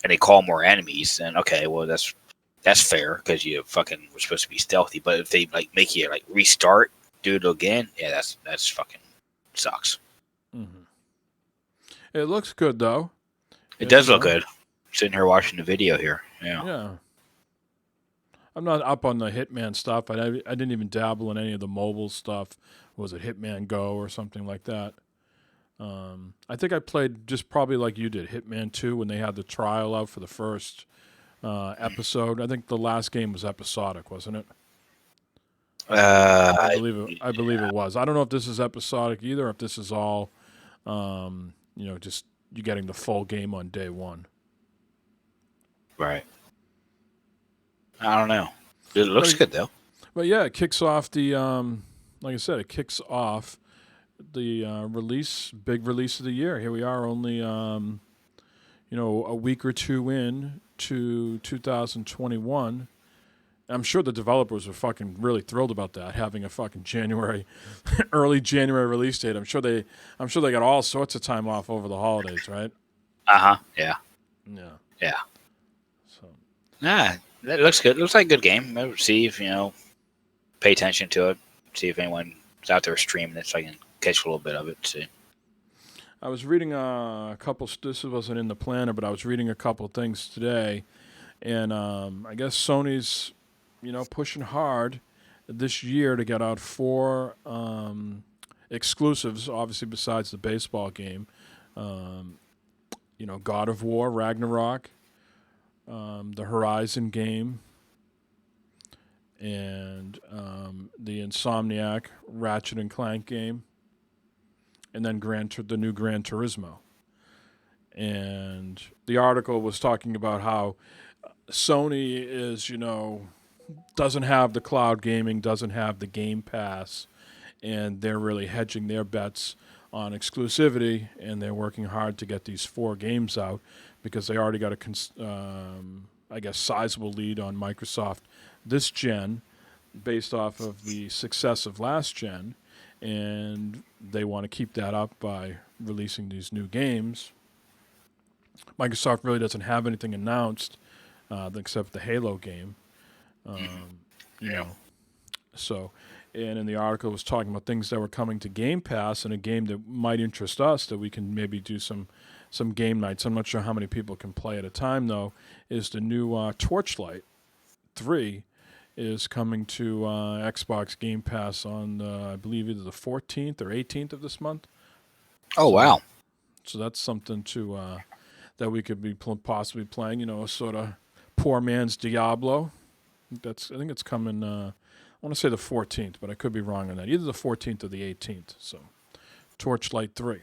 and they call more enemies, then okay, well that's fair because you fucking were supposed to be stealthy. But if they like make you like restart, do it again, yeah, that's fucking sucks. Mm-hmm. It looks good though. It does look good. Sitting here watching the video here. Yeah. I'm not up on the Hitman stuff. I didn't even dabble in any of the mobile stuff. Was it Hitman Go or something like that? I think I played just probably like you did, Hitman 2, when they had the trial out for the first episode. I think the last game was episodic, wasn't it? I believe it was. I don't know if this is episodic either, or if this is all, just you getting the full game on day one. Right. I don't know. It looks good though. But yeah, it kicks off the like I said, it kicks off the big release of the year. Here we are, only a week or two in to 2021. I'm sure the developers are fucking really thrilled about that, having a fucking early January release date. I'm sure they got all sorts of time off over the holidays, right? Yeah. Yeah. So. That looks good. It looks like a good game. I'll see if pay attention to it. See if anyone's out there streaming it, so I can catch a little bit of it. See. I was reading a couple. This wasn't in the planner, but I was reading a couple things today, and I guess Sony's, pushing hard this year to get out 4 exclusives. Obviously, besides the baseball game, God of War, Ragnarok, the Horizon game, and the Insomniac Ratchet and Clank game, and then the new Gran Turismo. And the article was talking about how Sony is, doesn't have the cloud gaming, doesn't have the Game Pass, and they're really hedging their bets on exclusivity, and they're working hard to get these 4 games out because they already got a sizable lead on Microsoft this gen based off of the success of last gen, and they want to keep that up by releasing these new games. Microsoft really doesn't have anything announced except the Halo game. So, and in the article it was talking about things that were coming to Game Pass, and a game that might interest us that we can maybe do some game nights. I'm not sure how many people can play at a time, though, is the new Torchlight 3 is coming to Xbox Game Pass on, I believe, either the 14th or 18th of this month. Oh, wow. So that's something that we could be possibly playing, a sort of poor man's Diablo. I think it's coming, I want to say the 14th, but I could be wrong on that. Either the 14th or the 18th. So Torchlight 3.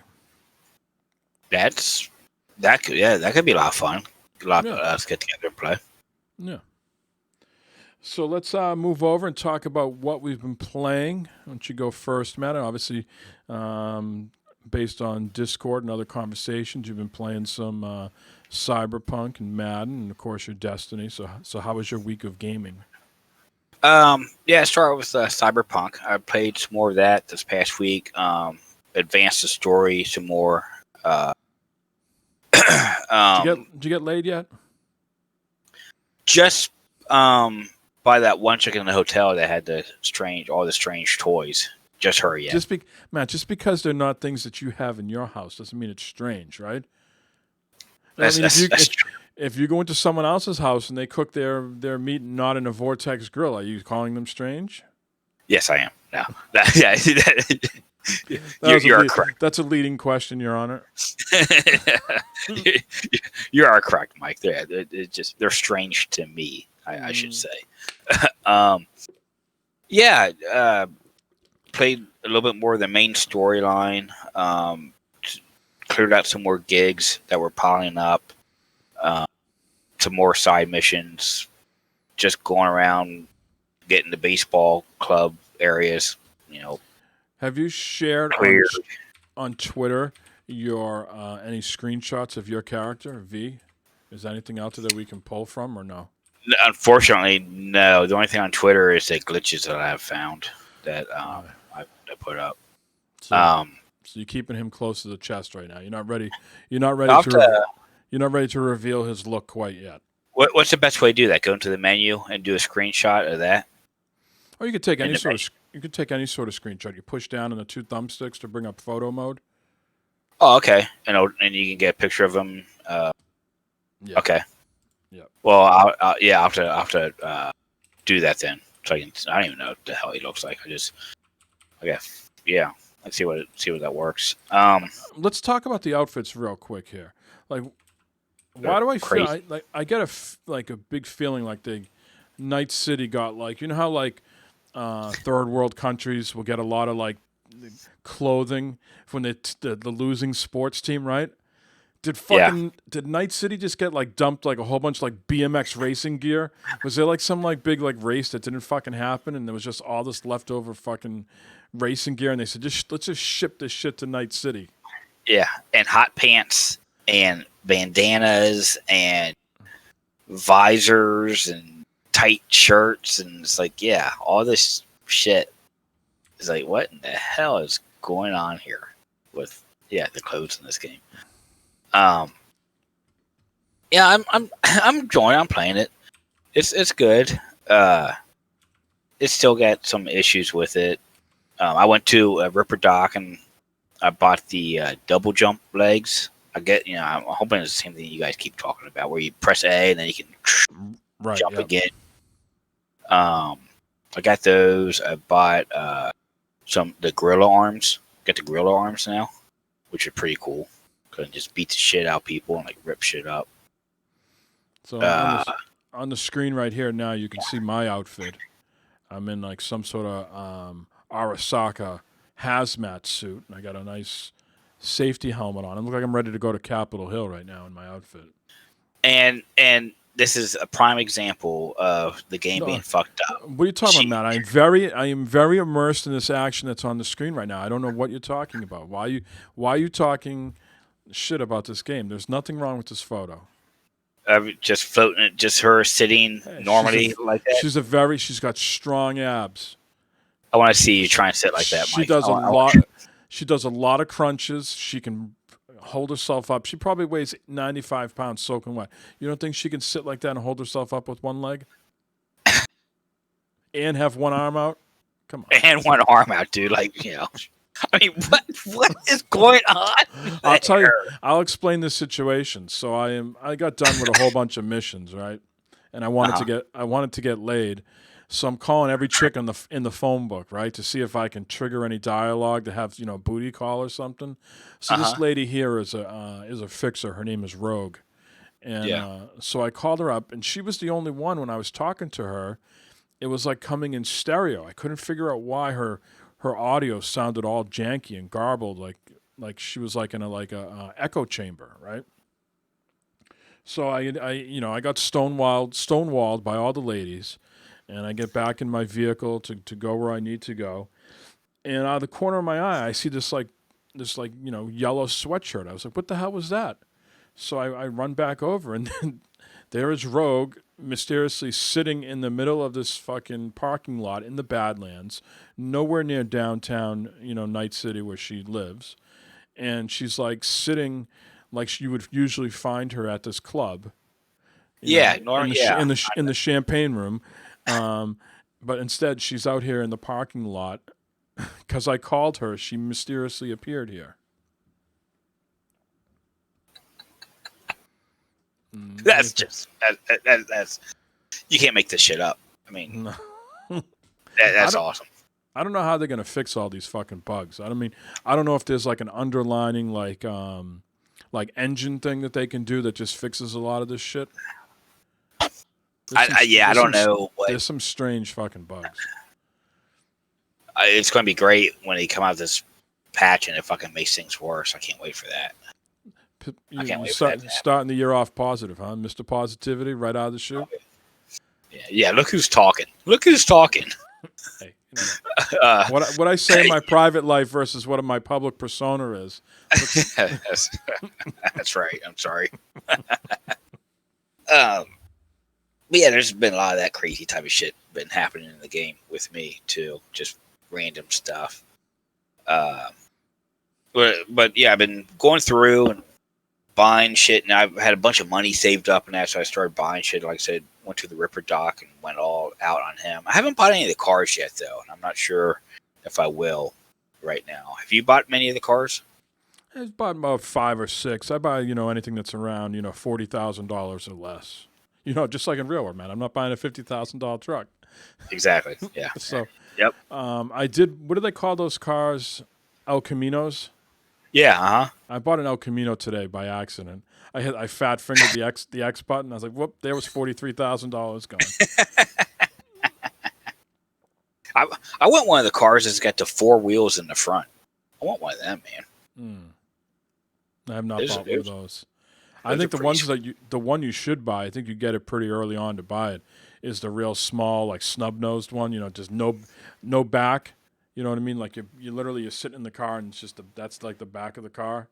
That could be a lot of fun. A lot of us get together and play. Yeah. So let's move over and talk about what we've been playing. Why don't you go first, Matt? Obviously, based on Discord and other conversations, you've been playing some Cyberpunk and Madden, and of course your Destiny. So how was your week of gaming? Yeah, start with Cyberpunk. I played some more of that this past week. Advanced the story some more. Did you get laid yet? Just by that one chick in the hotel that had all the strange toys. Just her, yeah. Just because they're not things that you have in your house doesn't mean it's strange, right? That's true. If you go into someone else's house and they cook their meat not in a Vortex grill, are you calling them strange? Yes, I am. No, you're correct. That's a leading question, Your Honor. You are correct, Mike. They're strange to me. I should say. Played a little bit more of the main storyline. Cleared out some more gigs that were piling up. Some more side missions. Just going around, getting the baseball club areas. Have you shared on Twitter your any screenshots of your character, V? Is there anything out there that we can pull from, or no? Unfortunately, no. The only thing on Twitter is the glitches that I have found that I put up. So you're keeping him close to the chest right now. You're not ready to reveal his look quite yet. What's the best way to do that? Go into the menu and do a screenshot of that? Or you could take any sort of screenshot. You push down on the two thumbsticks to bring up photo mode. Oh, okay. And you can get a picture of him. Yeah. Okay. Yep. Well, I'll have to do that then. So I don't even know what the hell he looks like. Let's see what that works. Let's talk about the outfits real quick here. Like, why do I feel I get a big feeling like Night City got how third world countries will get a lot of clothing when the losing sports team, right? Did Night City just get dumped a whole bunch of BMX racing gear? Was there some big race that didn't fucking happen and there was just all this leftover fucking racing gear and they said let's just ship this shit to Night City? Yeah, and hot pants and bandanas and visors and tight shirts and it's all this shit is what in the hell is going on here with the clothes in this game. I'm enjoying. I'm playing it. It's good. It's still got some issues with it. I went to Ripper Dock and I bought the double jump legs. I'm hoping it's the same thing you guys keep talking about, where you press A and then you can jump again. I got those. I bought the gorilla arms. Got the gorilla arms now, which are pretty cool. Can just beat the shit out of people and rip shit up. So on the screen right here now, you can see my outfit. I'm in some sort of Arasaka hazmat suit, and I got a nice safety helmet on. I look like I'm ready to go to Capitol Hill right now in my outfit. And this is a prime example of the game being fucked up. What are you talking about, Matt? I am very immersed in this action that's on the screen right now. I don't know what you're talking about. Why are you talking shit about this game? There's nothing wrong with this photo. Just floating, just her sitting normally like that. She's got strong abs. I want to see you try and sit like that, Mike. She does a lot of crunches. She can hold herself up. She probably weighs 95 pounds soaking wet. You don't think she can sit like that and hold herself up with one leg? And have one arm out? Come on. And one arm out, dude. I mean, what is going on there? I'll tell you. I'll explain the situation. So I got done with a whole bunch of missions, right? And I wanted to get laid. So I'm calling every chick in the phone book, right, to see if I can trigger any dialogue to have booty call or something. So this lady here is a fixer. Her name is Rogue, and so I called her up, and she was the only one when I was talking to her. It was coming in stereo. I couldn't figure out why her audio sounded all janky and garbled, like she was in a echo chamber, right? So I got stonewalled by all the ladies. And I get back in my vehicle to go where I need to go. And out of the corner of my eye, I see this yellow sweatshirt. I was like, what the hell was that? So I run back over, and then there is Rogue mysteriously sitting in the middle of this fucking parking lot in the Badlands, nowhere near downtown, Night City where she lives. And she's like sitting like you would usually find her at this club. Yeah, In the champagne room. But instead, she's out here in the parking lot because I called her. She mysteriously appeared here. That's just that's you can't make this shit up. I mean, that's awesome. I don't know how they're gonna fix all these fucking bugs. I don't know if there's like an underlining like engine thing that they can do that just fixes a lot of this shit. I don't know. There's some strange fucking bugs. It's going to be great when they come out with this patch and it fucking makes things worse. I can't wait for that. I can't wait for that. Starting the year off positive, huh? Mr. Positivity right out of the chute. Yeah. Look who's talking. Hey, what I say in my private life versus what my public persona is. That's right. I'm sorry. But yeah, there's been a lot of that crazy type of shit been happening in the game with me too. Just random stuff. But yeah, I've been going through and buying shit, and I've had a bunch of money saved up and that, so I started buying shit. Like I said, went to the Ripper Doc and went all out on him. I haven't bought any of the cars yet, though, and I'm not sure if I will right now. Have you bought many of the cars? I've bought about 5 or 6. I buy, anything that's around, $40,000 or less. Just like in real world, man. I'm not buying a $50,000 truck. Exactly. Yeah. So, yep. I did. What do they call those cars? El Caminos. Yeah. I bought an El Camino today by accident. I fat fingered the X button. I was like, whoop! There was $43,000 gone. I want one of the cars that's got the 4 wheels in the front. I want one of them, man. I have not bought one of those. I think the one you should buy, I think you get it pretty early on to buy it, is the real small, like snub-nosed one. Just no back. You know what I mean? Like you're sitting in the car and it's that's like the back of the car.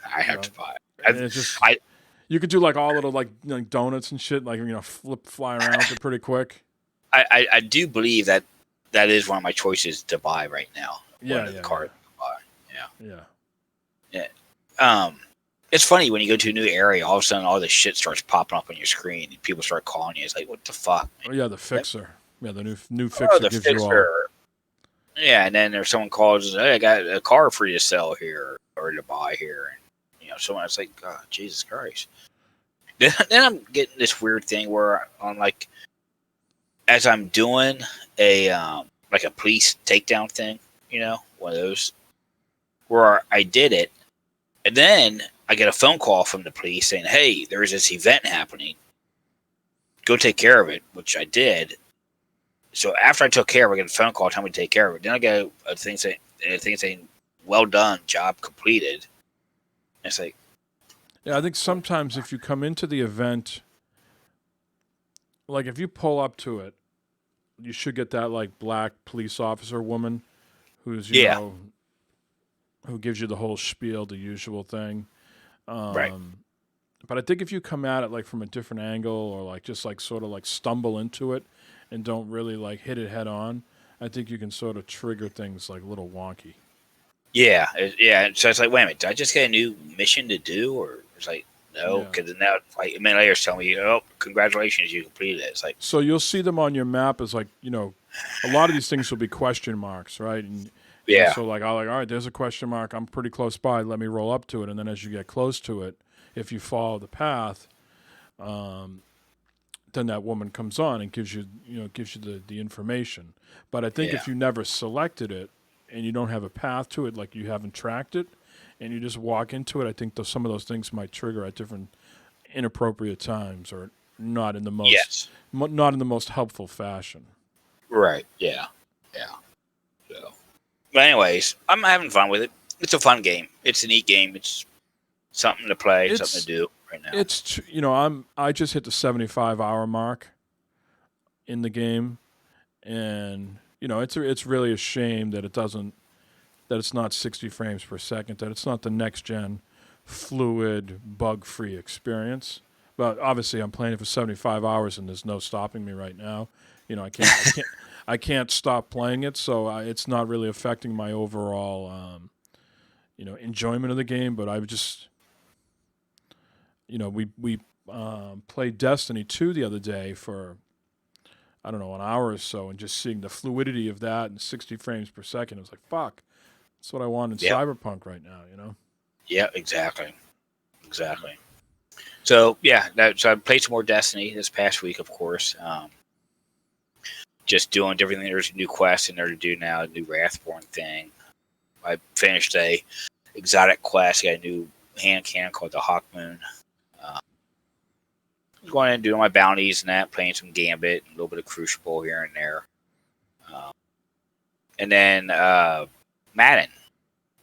I have to buy it. You could do like all little like donuts and shit, like fly around it pretty quick. I do believe that is one of my choices to buy right now. Yeah, the cars to buy. Yeah. It's funny when you go to a new area, all of a sudden all this shit starts popping up on your screen and people start calling you. It's like, what the fuck? Oh yeah, the fixer. Yeah, the new fixer gives you all. Yeah, and then there's someone calls, hey, I got a car for you to sell here or to buy here. And, someone's like, God, Jesus Christ. Then I'm getting this weird thing where I'm like, as I'm doing a like a police takedown thing, one of those, where I did it, and then I get a phone call from the police saying, hey, there's this event happening. Go take care of it, which I did. So after I took care of it, I get a phone call telling me to take care of it. Then I get a thing saying, well done, job completed. And it's like... Yeah, I think sometimes if you come into the event, like if you pull up to it, you should get that like black police officer woman who's, who gives you the whole spiel, the usual thing. Right. But I think if you come at it like from a different angle or like just like sort of like stumble into it and don't really like hit it head on, I think you can sort of trigger things like a little wonky. Yeah. So it's like, wait a minute, did I just get a new mission to do? Or it's like, no, because now like a minute later it's telling me, oh, congratulations, you completed it. It's like, so you'll see them on your map as like, a lot of these things will be question marks, right? And so like all right, there's a question mark. I'm pretty close by. Let me roll up to it, and then as you get close to it, if you follow the path, then that woman comes on and gives you the information. But I think if you never selected it and you don't have a path to it, like you haven't tracked it, and you just walk into it, I think some of those things might trigger at different inappropriate times or not in the most helpful fashion. Right. Yeah. So, but anyways, I'm having fun with it. It's a fun game. It's a neat game. It's something to play, something to do right now. It's I just hit the 75-hour mark in the game, and it's really a shame that it's not 60 frames per second, that it's not the next gen fluid, bug-free experience. But obviously, I'm playing it for 75 hours, and there's no stopping me right now. You know, I can't stop playing it, so it's not really affecting my overall, enjoyment of the game. But I've just, we played Destiny 2 the other day for, I don't know, an hour or so, and just seeing the fluidity of that and 60 frames per second, it was like, fuck, that's what I want in Cyberpunk right now, Yeah, exactly. So, so I played some more Destiny this past week, of course. Just doing everything. There's a new quest in there to do now, a new Wrathborn thing. I finished a exotic quest, got a new hand cannon called the Hawk Moon. Going in and doing my bounties and that, playing some Gambit, a little bit of Crucible here and there. And then Madden.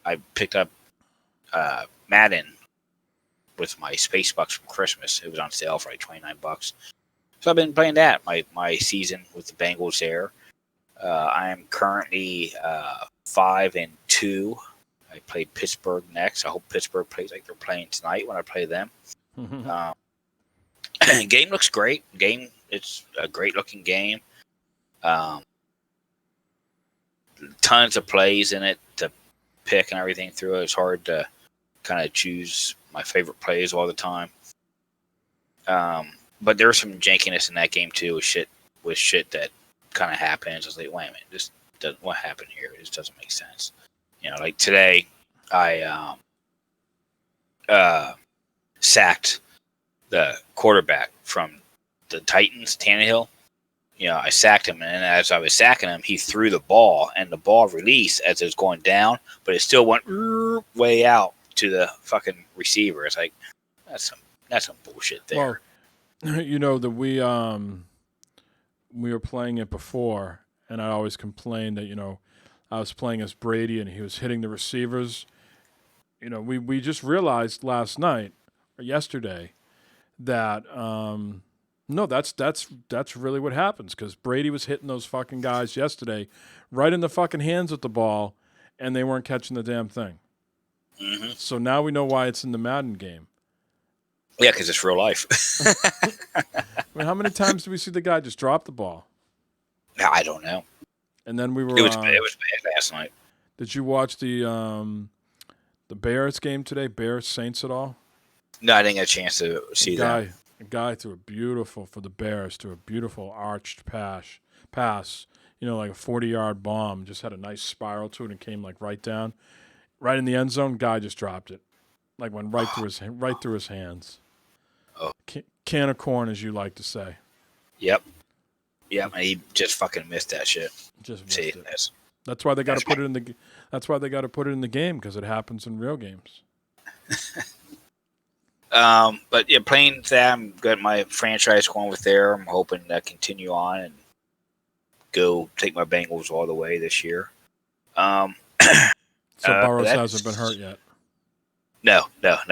I picked up Madden with my Space Bucks from Christmas. It was on sale for like $29. So I've been playing that, my season with the Bengals there. I am currently 5-2. I played Pittsburgh next. I hope Pittsburgh plays like they're playing tonight when I play them. Game looks great. It's a great looking game. Tons of plays in it to pick and everything through it. It's hard to kind of choose my favorite plays all the time. But there's some jankiness in that game too, with shit that kind of happens. I was like, wait a minute, what happened here? This doesn't make sense. Like today, I sacked the quarterback from the Titans, Tannehill. I sacked him, and as I was sacking him, he threw the ball, and the ball released as it was going down, but it still went way out to the fucking receiver. It's like, that's some bullshit there. Well, that we were playing it before, and I always complained that I was playing as Brady and he was hitting the receivers. We just realized last night or yesterday that no, that's really what happens, because Brady was hitting those fucking guys yesterday right in the fucking hands with the ball, and they weren't catching the damn thing. Mm-hmm. So now we know why it's in the Madden game. Yeah, because it's real life. I mean, how many times did we see the guy just drop the ball? I don't know. And then we were. It was bad last night. Did you watch the Bears game today? Bears Saints at all? No, I didn't get a chance to see that. A guy threw a beautiful arched pass. Like a 40-yard bomb. Just had a nice spiral to it and came like right down, right in the end zone. Guy just dropped it, like went right through his hands. Oh. Can of corn, as you like to say. Yep, and he just fucking missed that shit. Just missed it. That's why they got to put it in the. That's why they got to put it in the game, because it happens in real games. But yeah, playing that, I'm got my franchise going with there. I'm hoping to continue on and go take my Bengals all the way this year. So Burrows hasn't been hurt yet. No.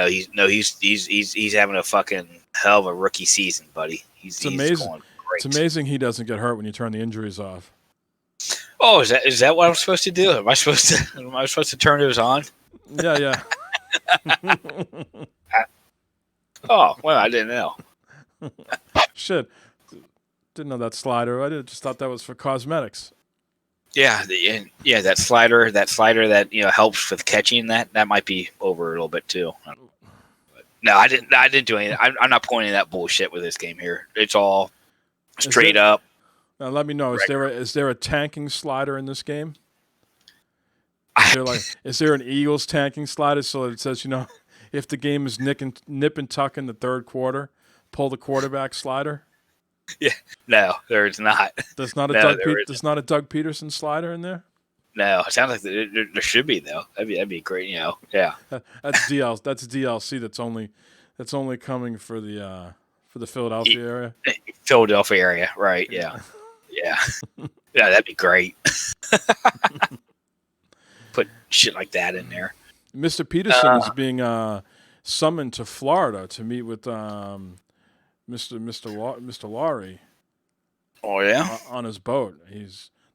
He's having a fucking hell of a rookie season, buddy. He's amazing. Going great. It's amazing he doesn't get hurt when you turn the injuries off. Oh, is that what I'm supposed to do? Am I supposed to turn those on? Yeah. Oh, well, I didn't know. Shit. Didn't know that slider. I just thought that was for cosmetics. Yeah, that slider that helps with catching that might be over a little bit too. But no, I didn't do anything. I'm not pointing that bullshit with this game here. It's all straight up. Now let me know. Is there a tanking slider in this game? Is there an Eagles tanking slider so it says if the game is nip and tuck in the third quarter, pull the quarterback slider? Yeah, no, there's not. There's not a Doug Peterson slider in there. No, it sounds like there should be though. That'd be great. Yeah. That's DLC. That's only coming for the Philadelphia area. Philadelphia area, right? Yeah. Yeah, that'd be great. Put shit like that in there. Mr. Peterson is being summoned to Florida to meet with Mr. Laurie. Oh yeah, on his boat.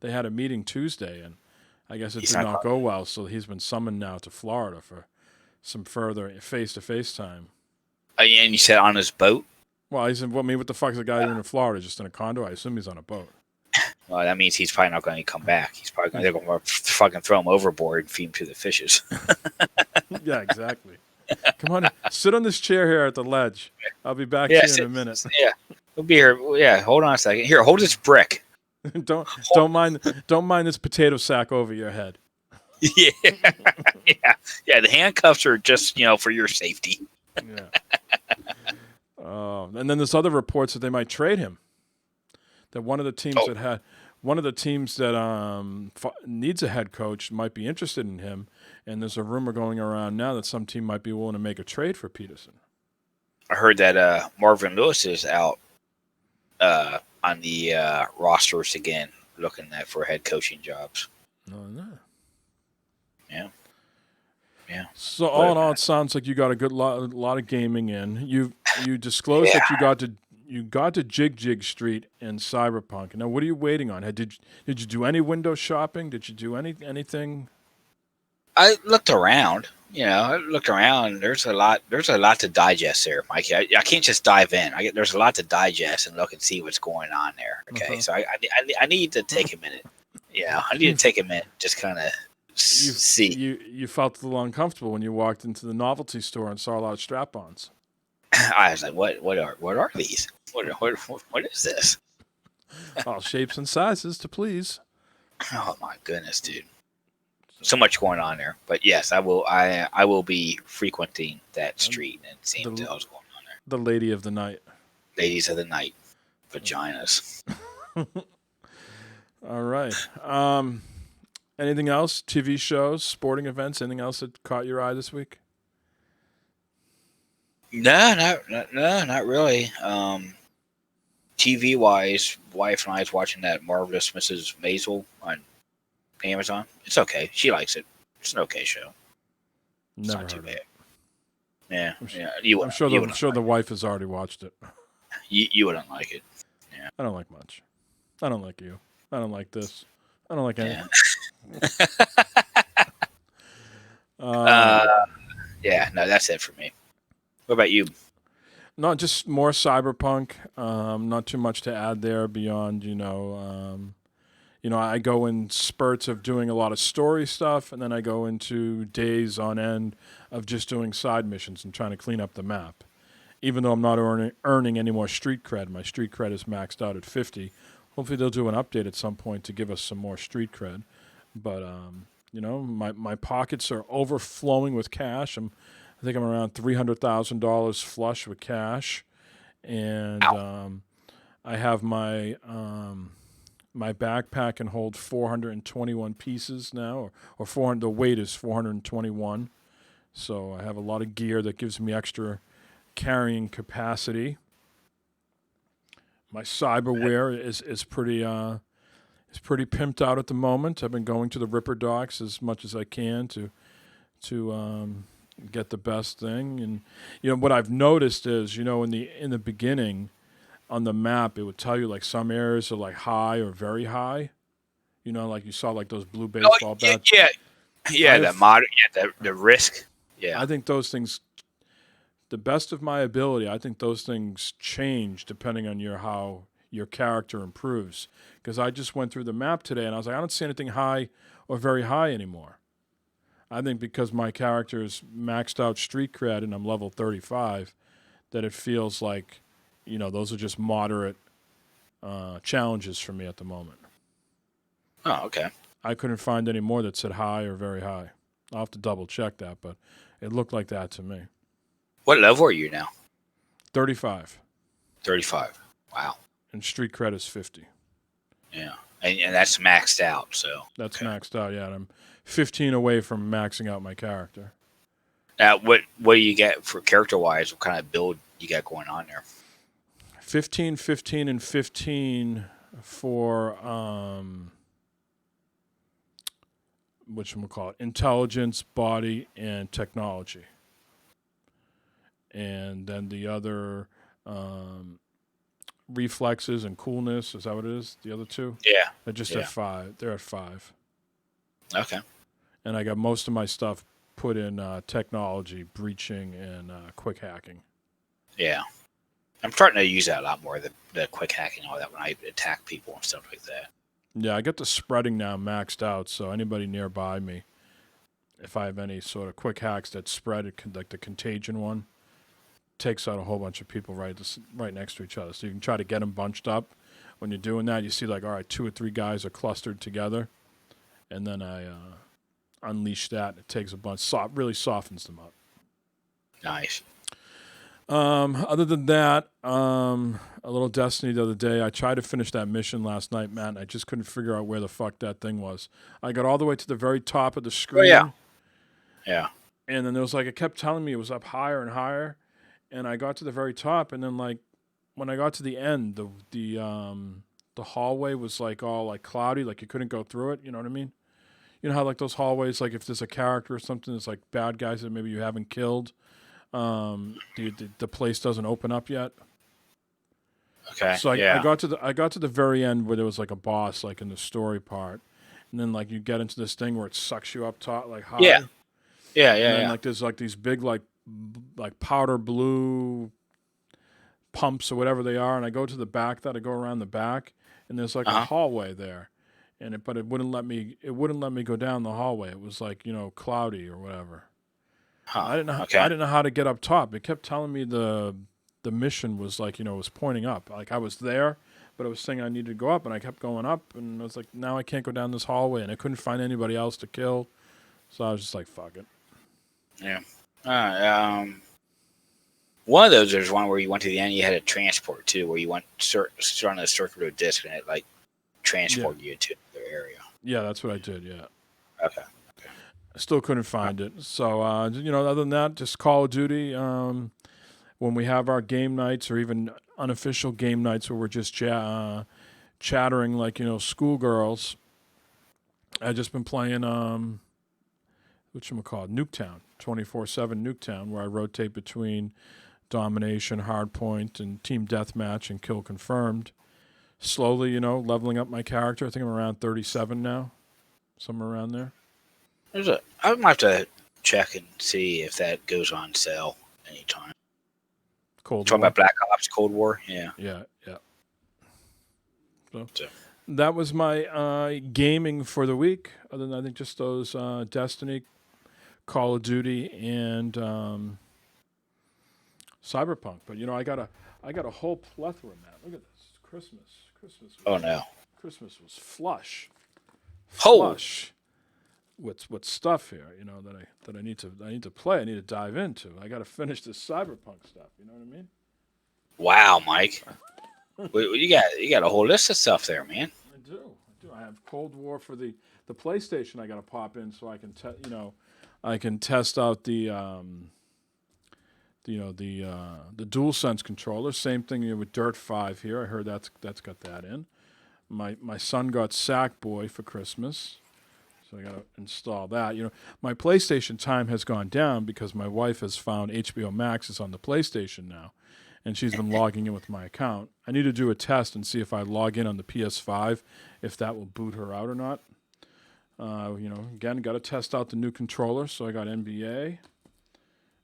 They had a meeting Tuesday, and I guess it did not go well. So he's been summoned now to Florida some further face-to-face time. And you said on his boat? Well, he said, "Well, I mean, what the fuck is the guy doing in Florida? Just in a condo? I assume he's on a boat." Well, that means he's probably not going to come back. He's probably going to fucking throw him overboard and feed him to the fishes. Yeah, exactly. Come on, sit on this chair here at the ledge. I'll be back to you in a minute. Yeah, we'll be here. Yeah, hold on a second. Here, hold this brick. don't mind this potato sack over your head. Yeah, yeah. The handcuffs are just for your safety. Yeah. And then there's other reports that they might trade him. That one of the teams that needs a head coach might be interested in him, and there's a rumor going around now that some team might be willing to make a trade for Peterson. I heard that Marvin Lewis is out on the rosters again, looking for head coaching jobs. Oh, no. Yeah. Yeah. So all in all, it sounds like you got a good lot of gaming in. You disclosed that you got to Jig Street in Cyberpunk. Now, what are you waiting on? Did you do any window shopping? Did you do anything? I looked around. There's a lot to digest there, Mikey. I can't just dive in. There's a lot to digest and look and see what's going on there. Okay, so I need to take a minute. I need to take a minute, just kind of see. You felt a little uncomfortable when you walked into the novelty store and saw a lot of strap-ons. I was like, what are these? What is this? All shapes and sizes to please. Oh my goodness, dude. So much going on there. But yes, I will be frequenting that street and seeing what else going on there. The lady of the night. Ladies of the night. Vaginas. All right. Anything else? TV shows, sporting events, anything else that caught your eye this week? No, not really. TV wise, wife and I is watching that Marvelous Mrs. Maisel on Amazon. It's okay. She likes it. It's an okay show. It's Never not too heard bad. of it. Yeah, I'm sure the wife has already watched it. You wouldn't like it. Yeah. I don't like much. I don't like you. I don't like this. I don't like anything. Yeah, no, that's it for me. What about you? Not just more Cyberpunk. Not too much to add there beyond, I go in spurts of doing a lot of story stuff, and then I go into days on end of just doing side missions and trying to clean up the map. Even though I'm not earning any more street cred, my street cred is maxed out at 50. Hopefully they'll do an update at some point to give us some more street cred. But, my pockets are overflowing with cash. I think I'm around $300,000 flush with cash. And I have my my backpack can hold 421 pieces now, or 400. The weight is 421. So I have a lot of gear that gives me extra carrying capacity. My cyberware is pretty pimped out at the moment. I've been going to the Ripper docks as much as I can to get the best thing. And what I've noticed is in the beginning on the map it would tell you like some areas are like high or very high. Like you saw like those blue baseball bats. Yeah. The risk. Yeah, I think those things. The best of my ability, I think those things change depending on how your character improves. Because I just went through the map today and I was like, I don't see anything high or very high anymore. I think because my character is maxed out street cred and I'm level 35, that it feels like, those are just moderate challenges for me at the moment. Oh, okay. I couldn't find any more that said high or very high. I'll have to double check that, but it looked like that to me. What level are you now? 35. 35. Wow. And street cred is 50. Yeah. And that's maxed out, so. That's maxed out, yeah. And I'm 15 away from maxing out my character. Now, what do you get for character-wise? What kind of build you got going on there? 15, 15, and 15 for, whatchamacallit, intelligence, body, and technology. And then the other reflexes and coolness, is that what it is? The other two? Yeah. They're just at 5. They're at 5. Okay. And I got most of my stuff put in technology, breaching, and quick hacking. Yeah. I'm starting to use that a lot more, the quick hacking, all that, when I attack people and stuff like that. Yeah, I got the spreading now maxed out, so anybody nearby me, if I have any sort of quick hacks that spread, like the contagion one, takes out a whole bunch of people right next to each other. So you can try to get them bunched up. When you're doing that, you see like, all right, 2 or 3 guys are clustered together, and then I unleash that. It takes a bunch, really softens them up. Nice. Other than that, a little Destiny the other day. I tried to finish that mission last night, Matt, and I just couldn't figure out where the fuck that thing was. I got all the way to the very top of the screen. Oh, yeah. Yeah. And then there was like, it kept telling me it was up higher and higher. And I got to the very top, and then like when I got to the end, the hallway was like all like cloudy, like you couldn't go through it. You know what I mean? You know how like those hallways, like if there's a character or something, it's like bad guys that maybe you haven't killed. The place doesn't open up yet. Okay. So I got to the very end where there was like a boss, like in the story part, and then like you get into this thing where it sucks you up top, like high. Yeah. And then, like there's like these big like powder blue pumps or whatever they are, and I go to the back. I go around the back, and there's like a hallway there, but it wouldn't let me. It wouldn't let me go down the hallway. It was like cloudy or whatever. Huh. I didn't know. Okay. I didn't know how to get up top. It kept telling me the mission was like it was pointing up. Like I was there, but it was saying I needed to go up, and I kept going up, and I was like, now I can't go down this hallway, and I couldn't find anybody else to kill, so I was just like, fuck it. Yeah. One of those, there's one where you went to the end, you had a transport too, where you went on a circular disc, and it like transported you to their area. Yeah, that's what I did. Yeah. Okay. I still couldn't find it. So, other than that, just Call of Duty. When we have our game nights or even unofficial game nights where we're just chattering like, schoolgirls, I've just been playing, Nuketown, 24/7 Nuketown, where I rotate between Domination, Hardpoint, and Team Deathmatch and Kill Confirmed. Slowly, leveling up my character. I think I'm around 37 now, somewhere around there. I might have to check and see if that goes on sale anytime. Cold Talking War. about Black Ops Cold War? Yeah. Yeah. So that was my gaming for the week. Other than I think just those Destiny, Call of Duty, and Cyberpunk. But I got a whole plethora, man. Look at this. Christmas. Oh no. Christmas was flush. Oh. With stuff here, that I need to play. I need to dive into. I got to finish this Cyberpunk stuff. You know what I mean? Wow, Mike. You got a whole list of stuff there, man. I do. I have Cold War for the PlayStation. I got to pop in so I can I can test out the DualSense controller. Same thing with Dirt 5 here. I heard that's got that in. My son got Sackboy for Christmas. So I got to install that. My PlayStation time has gone down because my wife has found HBO Max is on the PlayStation now, and she's been logging in with my account. I need to do a test and see if I log in on the PS5, if that will boot her out or not. Again, got to test out the new controller. So I got NBA,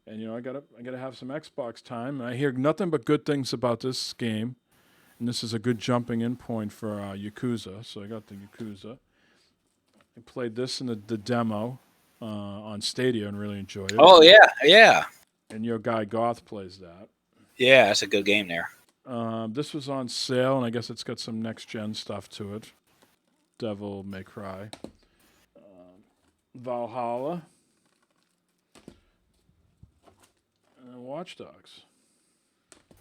and I got to have some Xbox time. And I hear nothing but good things about this game, and this is a good jumping in point for Yakuza. So I got the Yakuza. I played this in the demo on Stadia and really enjoyed it. Oh, yeah. And your guy Goth plays that. Yeah, that's a good game there. This was on sale, and I guess it's got some next-gen stuff to it. Devil May Cry. Valhalla. And Watch Dogs.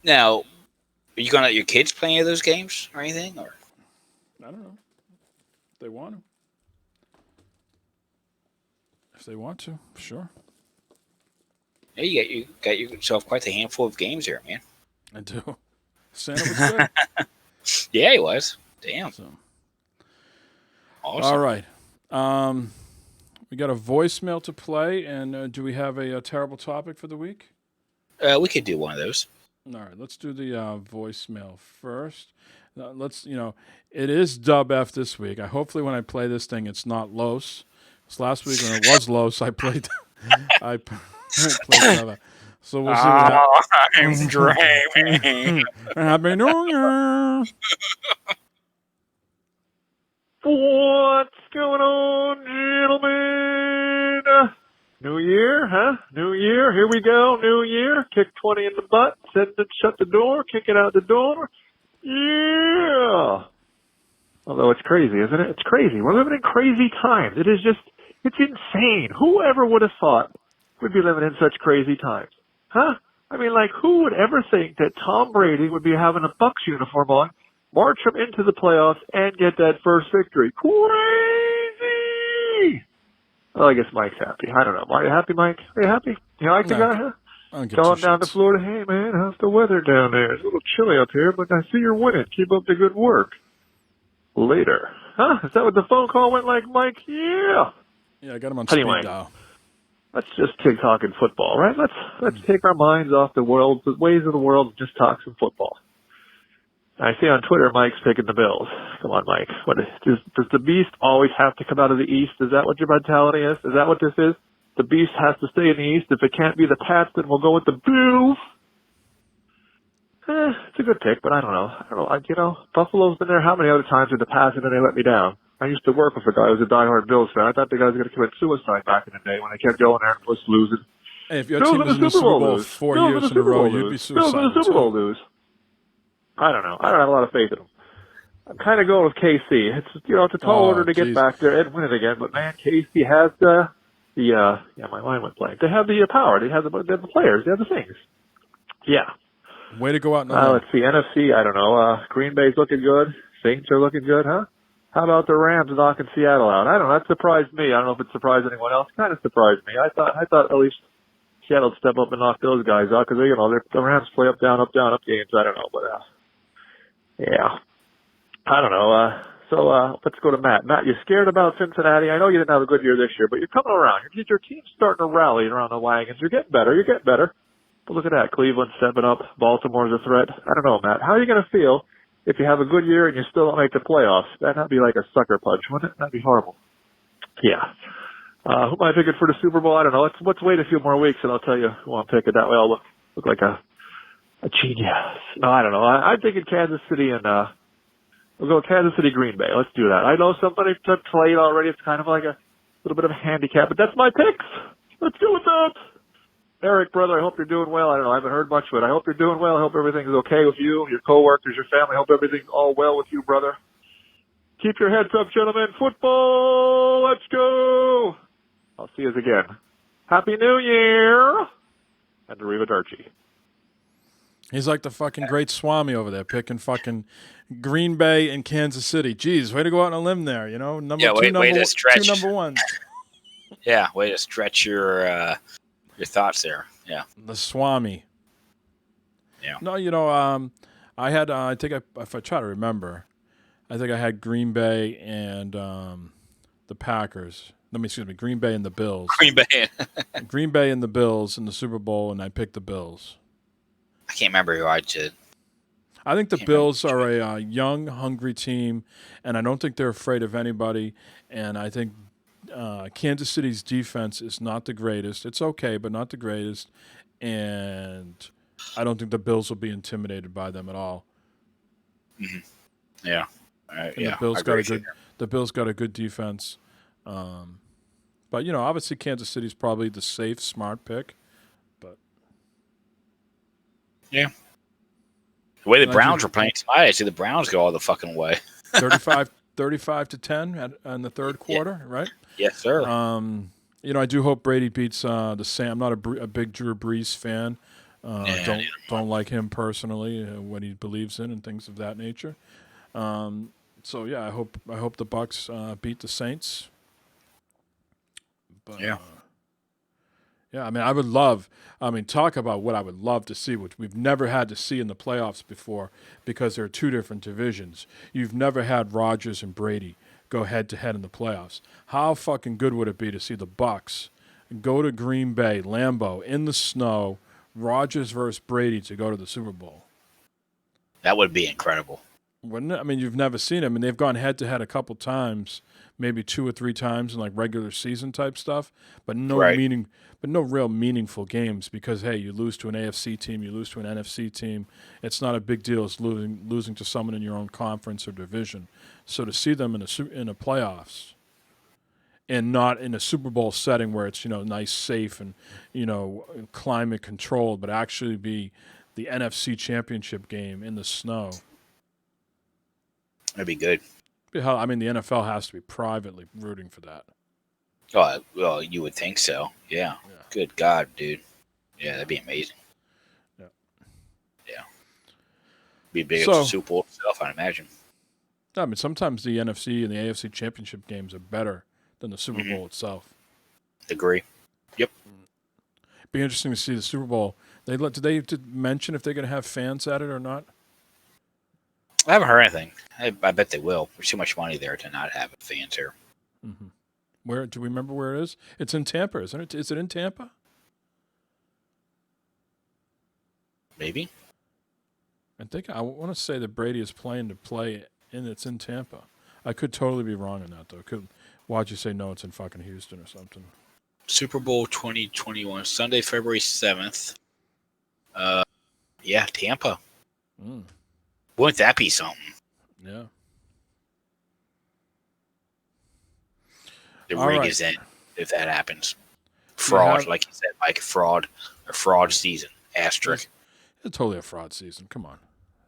Now, are you going to let your kids play any of those games or anything? Or I don't know. If they want to. If they want to, sure. Yeah, you got yourself quite a handful of games here, man. I do. Santa was good. Yeah, he was. Damn. So. Awesome. All right. We got a voicemail to play, and do we have a terrible topic for the week? We could do one of those. All right, let's do the voicemail first. It is Dub F this week. Hopefully when I play this thing, it's not Los. Last week when it was Los, I played I played another. So we'll see what happens. I'm dreaming. Happy New Year. What's going on, gentlemen? New year, huh? New year. Here we go. New year. Kick 20 in the butt. Send it, shut the door. Kick it out the door. Yeah. Although it's crazy, isn't it? It's crazy. We're living in crazy times. It is just, it's insane. Whoever would have thought we'd be living in such crazy times? Huh? I mean, like, who would ever think that Tom Brady would be having a Bucs uniform on, march him into the playoffs, and get that first victory? Crazy! Well, I guess Mike's happy. I don't know. Are you happy, Mike? Are you happy? You like the guy, huh? Going down to Florida. Hey, man, how's the weather down there? It's a little chilly up here, but I see you're winning. Keep up the good work. Later. Huh? Is that what the phone call went like, Mike? Yeah. Yeah, I got him on Anyway, speed dial. let's just keep talking football, right? Let's take our minds off the world, the ways of the world, and just talk some football. I see on Twitter Mike's picking the Bills. Come on, Mike. What does the beast always have to come out of the East? Is that what your mentality is? Is that what this is? The beast has to stay in the East. If it can't be the Pats, then we'll go with the Bills. It's a good pick, but I don't know. Buffalo's been there how many other times in the past, and then they let me down. I used to work with a guy who was a diehard Bills fan. I thought the guy was going to commit suicide back in the day when they kept going there and was losing. Hey, if your team was in the Super Bowl 4 years in a row, you'd be Bills in suicidal the Super Bowl too. lose. I don't know. I don't have a lot of faith in them. I'm kind of going with KC. It's it's a tall order to get back there and win it again, but man, KC has my mind went blank. They have the power. They have the players. They have the things. Yeah. Way to go out. Let's see. NFC, I don't know. Green Bay's looking good. Saints are looking good, huh? How about the Rams knocking Seattle out? I don't know. That surprised me. I don't know if it surprised anyone else. Kind of surprised me. I thought at least Seattle would step up and knock those guys out because the Rams play up down games. I don't know, but yeah, I don't know. So let's go to Matt. Matt, you scared about Cincinnati? I know you didn't have a good year this year, but you're coming around. Your team's starting to rally around the wagons. You're getting better. But look at that. Cleveland stepping up. Baltimore's a threat. I don't know, Matt. How are you going to feel if you have a good year and you still don't make the playoffs? That'd be like a sucker punch, wouldn't it? That'd be horrible. Yeah. Who am I picking for the Super Bowl? I don't know. Let's wait a few more weeks and I'll tell you who I'm picking. That way I'll look like a genius. No, I don't know. I'm thinking Kansas City and we'll go Kansas City, Green Bay. Let's do that. I know somebody played already. It's kind of like a little bit of a handicap, but that's my picks. Let's go with that. Eric, brother, I hope you're doing well. I don't know. I haven't heard much, but I hope you're doing well. I hope everything's okay with you, your coworkers, your family. I hope everything's all well with you, brother. Keep your heads up, gentlemen. Football, let's go. I'll see you again. Happy New Year. And arrivederci. He's like the fucking great Swami over there, picking fucking Green Bay and Kansas City. Jeez, way to go out on a limb there, Way to stretch. 2 number ones. Yeah, way to stretch your thoughts there. Yeah. The Swami. Yeah. No, I had, if I try to remember, I think I had Green Bay and the Packers. Excuse me, Green Bay and the Bills. Green Bay and the Bills in the Super Bowl, and I picked the Bills. I can't remember who I did. I think the Bills are a young, hungry team, and I don't think they're afraid of anybody. And I think Kansas City's defense is not the greatest. It's okay, but not the greatest. And I don't think the Bills will be intimidated by them at all. Mm-hmm. Yeah. The Bills got a good defense. But obviously Kansas City's probably the safe, smart pick. But yeah. The way the Browns were playing tonight, I see the Browns go all the fucking way. 35-10 in the third quarter, right? Yes, sir. I do hope Brady beats the Sam. I'm not a big Drew Brees fan. Don't like him personally, what he believes in and things of that nature. So yeah, I hope the Bucks beat the Saints. But, yeah. I mean, talk about what I would love to see, which we've never had to see in the playoffs before because there are two different divisions. You've never had Rodgers and Brady go head-to-head in the playoffs. How fucking good would it be to see the Bucks go to Green Bay, Lambeau, in the snow, Rodgers versus Brady to go to the Super Bowl? That would be incredible. Wouldn't it? I mean, you've never seen them, and they've gone head to head a couple times, maybe 2 or 3 times in like regular season type stuff, but no Right. no real meaningful games because hey, you lose to an AFC team, you lose to an NFC team. It's not a big deal as losing to someone in your own conference or division. So to see them in a playoffs and not in a Super Bowl setting where it's nice, safe, and climate controlled, but actually be the NFC Championship game in the snow. That'd be good. Hell, I mean, the NFL has to be privately rooting for that. Oh, well, you would think so. Yeah. Good God, dude. Yeah, that'd be amazing. Yeah. Yeah. Be big So- as the Super Bowl itself, I'd imagine. I mean, sometimes the NFC and the AFC Championship games are better than the Super Bowl itself. Agree. Yep. Be interesting to see the Super Bowl. Did they mention if they're going to have fans at it or not? I haven't heard anything. I bet they will. There's too much money there to not have fans here. Mm-hmm. Where do we remember where it is? It's in Tampa, isn't it? Is it in Tampa? Maybe. I want to say that Brady is playing to play, and it's in Tampa. I could totally be wrong on that though. Why'd you say no? It's in fucking Houston or something. Super Bowl 2021, Sunday, February 7th. Yeah, Tampa. Mm. Wouldn't that be something? Yeah. The All rig right. is in if that happens. Fraud, Yeah. like you said, Mike. Fraud season. Asterisk. It's totally a fraud season. Come on.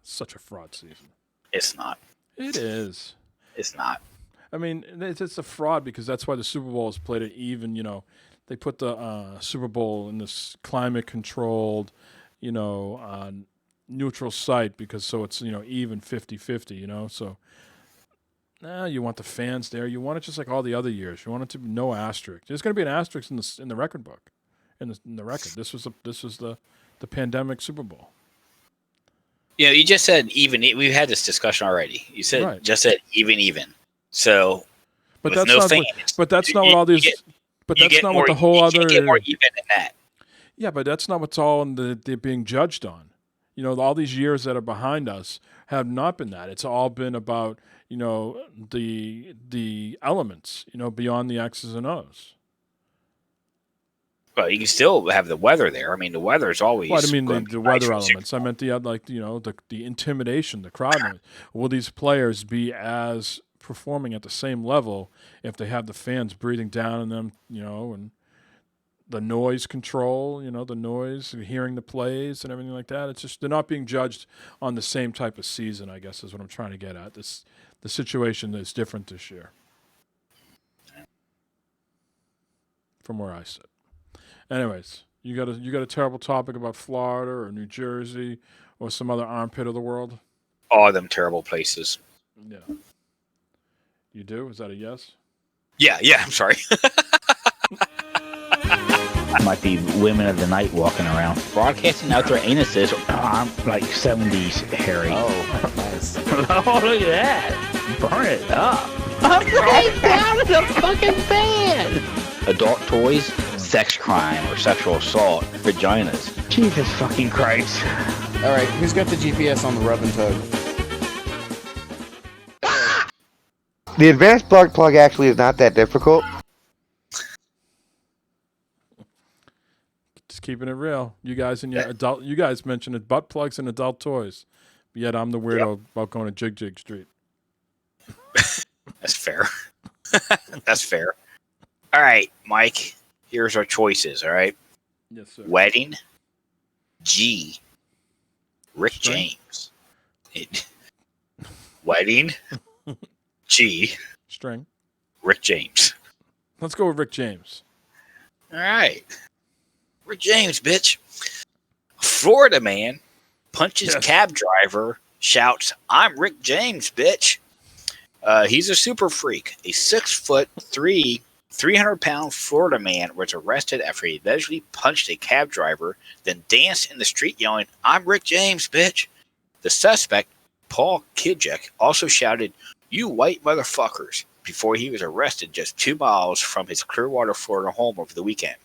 It's such a fraud season. It's not. It is. It's not. I mean, it's a fraud because that's why the Super Bowl is played at even, they put the Super Bowl in this climate controlled, neutral site because so it's, even 50-50, so you want the fans there. You want it just like all the other years. You want it to be no asterisk. There's going to be an asterisk in the record book, in the record. This was the pandemic Super Bowl. You just said even. We've had this discussion already. You said Right. just said even. So, But with that's no not. fans, But that's not you- what all these. you get- but you that's get not more, what the whole you other. can't get more even than that. Yeah, but that's not what's all they're being judged on. All these years that are behind us have not been that. It's all been about the elements. Beyond the X's and O's. But you can still have the weather there. I mean, the weather is always. Well, I mean going the to be weather nice for elements. I meant the intimidation, the crowd noise. Will these players be as performing at the same level if they have the fans breathing down on them? And the noise control. The noise, and hearing the plays and everything like that. It's just they're not being judged on the same type of season. I guess is what I'm trying to get at. The situation is different this year from where I sit. Anyways, you got a terrible topic about Florida or New Jersey or some other armpit of the world? all them terrible places. Yeah. You do? Is that a yes? Yeah. I'm sorry. Might be women of the night walking around, broadcasting out their anuses. Like 70s Harry. Oh, nice. Oh, look at that. Burn it up. I'm right down in the fucking bed. Adult toys, sex crime or sexual assault, vaginas. Jesus fucking Christ. All right, who's got the GPS on the rub and tug? The advanced spark plug actually is not that difficult. Just keeping it real. You guys and your adult. You guys mentioned it, butt plugs and adult toys. Yet I'm the weirdo about going to Jig Street. That's fair. That's fair. All right, Mike. Here's our choices. All right. Yes, sir. Wedding. G. Rick String? James. Wedding. G. String. Rick James. Let's go with Rick James. All right. Rick James, bitch. Florida man punches cab driver, shouts, "I'm Rick James, bitch." He's a super freak. A 6'3", 300-pound Florida man was arrested after he allegedly punched a cab driver, then danced in the street yelling, "I'm Rick James, bitch." The suspect, Paul Kijek, also shouted, "You white motherfuckers," before he was arrested just 2 miles from his Clearwater, Florida home over the weekend.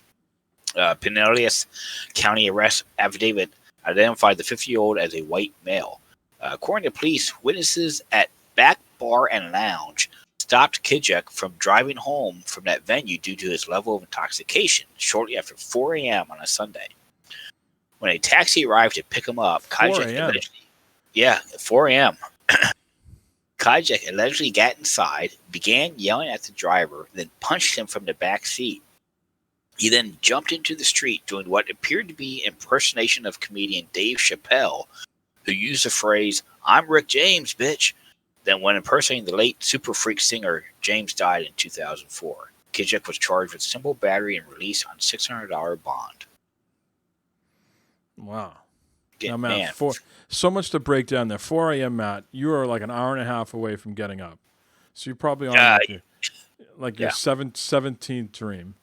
Pinellas County arrest affidavit identified the 50-year-old as a white male. According to police, witnesses at Back Bar and Lounge stopped Kijek from driving home from that venue due to his level of intoxication shortly after 4 a.m. on a Sunday. When a taxi arrived to pick him up, 4 a.m. 4 a.m. Kijek allegedly got inside, began yelling at the driver, then punched him from the back seat. He then jumped into the street doing what appeared to be impersonation of comedian Dave Chappelle, who used the phrase, "I'm Rick James, bitch." Then when impersonating the late Super Freak singer, James died in 2004. Kijek was charged with simple battery and released on $600 bond. Wow. Again, Now, Matt, man. so much to break down there. 4 a.m., Matt, you are like an hour and a half away from getting up. So you're probably on your 17th dream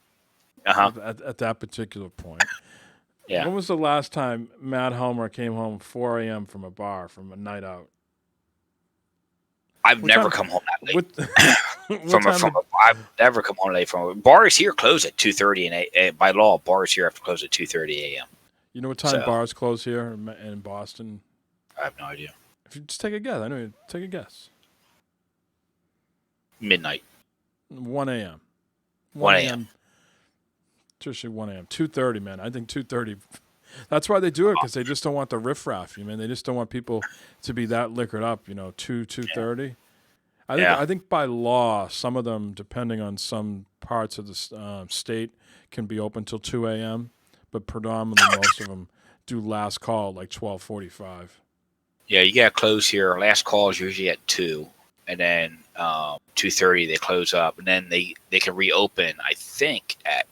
at that particular point. Yeah. When was the last time Matt Homer came home 4 a.m. from a bar, from a night out? I've never come home that late. I've never come home late from bars here close at 2:30 and by law bars here have to close at 2:30 a.m. You know what time bars close here in Boston? I have no idea. If you just take a guess, I know you take a guess. Midnight. 1 a.m. 1 a.m. Seriously, 1 a.m. 2:30, man. I think 2:30. That's why they do it, because they just don't want the riffraff. You mean they just don't want people to be that liquored up. 2:30. I think by law, some of them, depending on some parts of the state, can be open till 2 a.m. But predominantly, most of them do last call like 12:45. Yeah, you got to close here. Last call is usually at 2, and then 2:30 they close up, and then they can reopen. I think at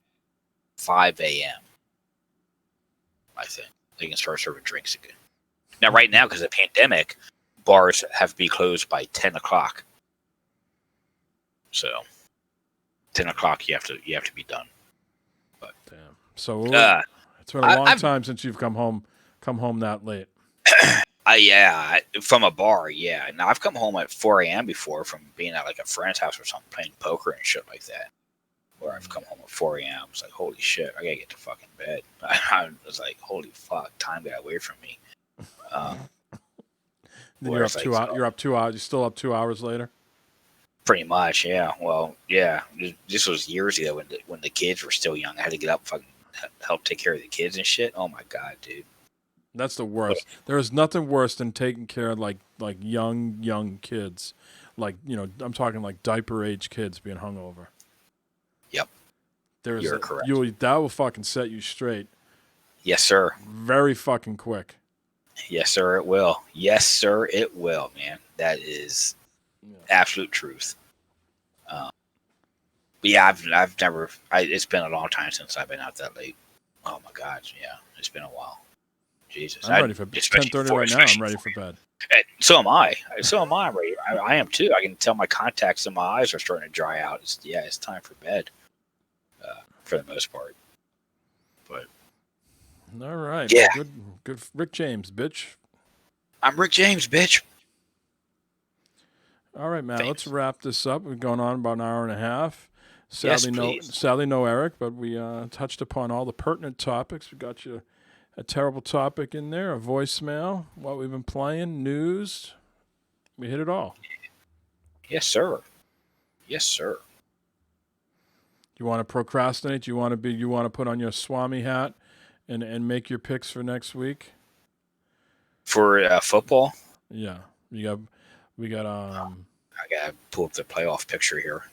5 a.m. I think they can start serving drinks again. Now, right now, because of the pandemic, bars have to be closed by 10 o'clock. So, 10 o'clock, you have to be done. But damn. So it's been a long time since you've come home that late. From a bar, yeah. Now I've come home at 4 a.m. before from being at like a friend's house or something, playing poker and shit like that. Where I've come home at 4 a.m. It's like, holy shit, I gotta get to fucking bed. I was like, holy fuck, time got away from me. Then you're up 2 hours. You're up 2 hours. You're still up 2 hours later. Pretty much, yeah. Well, yeah. This was years ago when the kids were still young. I had to get up, fucking help take care of the kids and shit. Oh my god, dude. That's the worst. There is nothing worse than taking care of like young kids. Like, I'm talking like diaper age kids being hungover. Yep. You're correct. That will fucking set you straight. Yes, sir. Very fucking quick. Yes, sir, it will. Yes, sir, it will, man. That is absolute truth. But yeah, I've never. It's been a long time since I've been out that late. Oh my god, yeah, it's been a while. Jesus, I'm ready for 10:30 right now. I'm ready for bed. So am I. I'm ready. I am too. I can tell my contacts in my eyes are starting to dry out. It's time for bed. For the most part. But all right. Yeah. Good. Rick James, bitch. I'm Rick James, bitch. All right, Matt. Let's wrap this up. We're going on about an hour and a half. Please. Sadly, no Eric, but we touched upon all the pertinent topics. We got you a terrible topic in there, a voicemail, what we've been playing, news. We hit it all. Yes, sir. Yes, sir. You want to procrastinate? You want to put on your Swami hat and make your picks for next week? For football? Yeah. We got I gotta pull up the playoff picture here.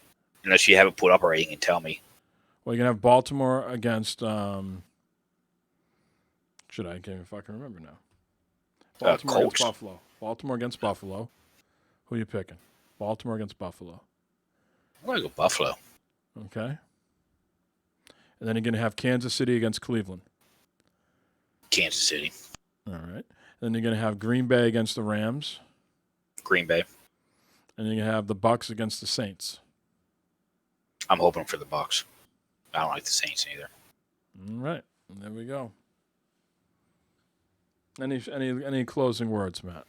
Unless you have it pulled up already, you can tell me. Well, you're gonna have Baltimore against I can't even fucking remember now. Baltimore against Buffalo. Baltimore against Buffalo. Who are you picking? Baltimore against Buffalo. I'm gonna go Buffalo. Okay. And then you're gonna have Kansas City against Cleveland. Kansas City. All right. Then you're gonna have Green Bay against the Rams. Green Bay. And then you have the Bucks against the Saints. I'm hoping for the Bucks. I don't like the Saints either. All right. There we go. Any closing words, Matt?